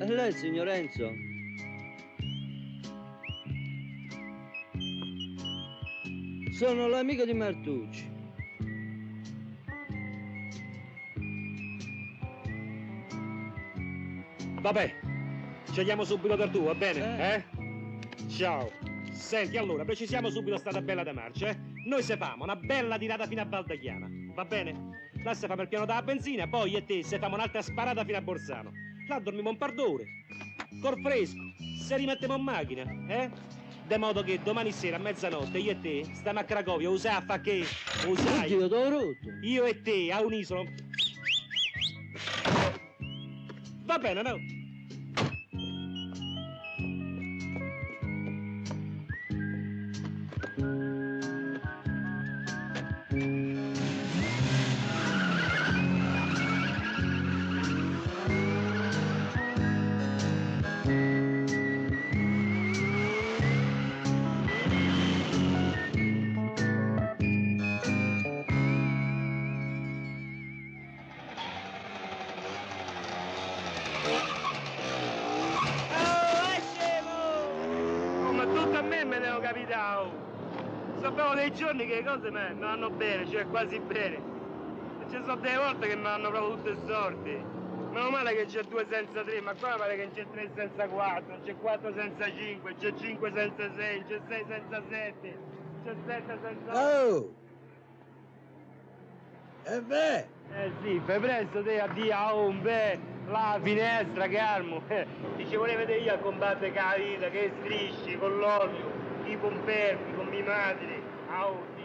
È lei, signor Enzo? Sono l'amico di Martucci. Vabbè, scegliamo subito per tu, va bene? Ciao. Senti, allora, precisiamo subito sta bella da marcia, eh? Noi se famo una bella tirata fino a Valdachiana, va bene? Là se famo il piano della benzina, poi io e te se famo un'altra sparata fino a Bolzano. Là dormiamo un par d'ore, col fresco, se rimettiamo in macchina, eh? De modo che domani sera a mezzanotte io e te stiamo a Cracovia, usai a fa che? Usai. Oddio, t'ho rotto. Io e te a unisono. Va bene, no? Sapevo dei giorni che le cose mi vanno bene, cioè quasi bene. E ci sono delle volte che mi vanno proprio tutte storte. Meno male che c'è 2 senza 3, ma qua pare che c'è 3 senza 4, c'è 4 senza 5, c'è 5 senza 6, c'è 6 senza 7, c'è 7 senza 8. Oh! E beh! Eh sì, fai presto te, addio a un beh, la finestra, calmo. Ti ci volevo vedere io a combattere con la vita, che strisci, con l'olio, i pompermi, con mia madre. Au.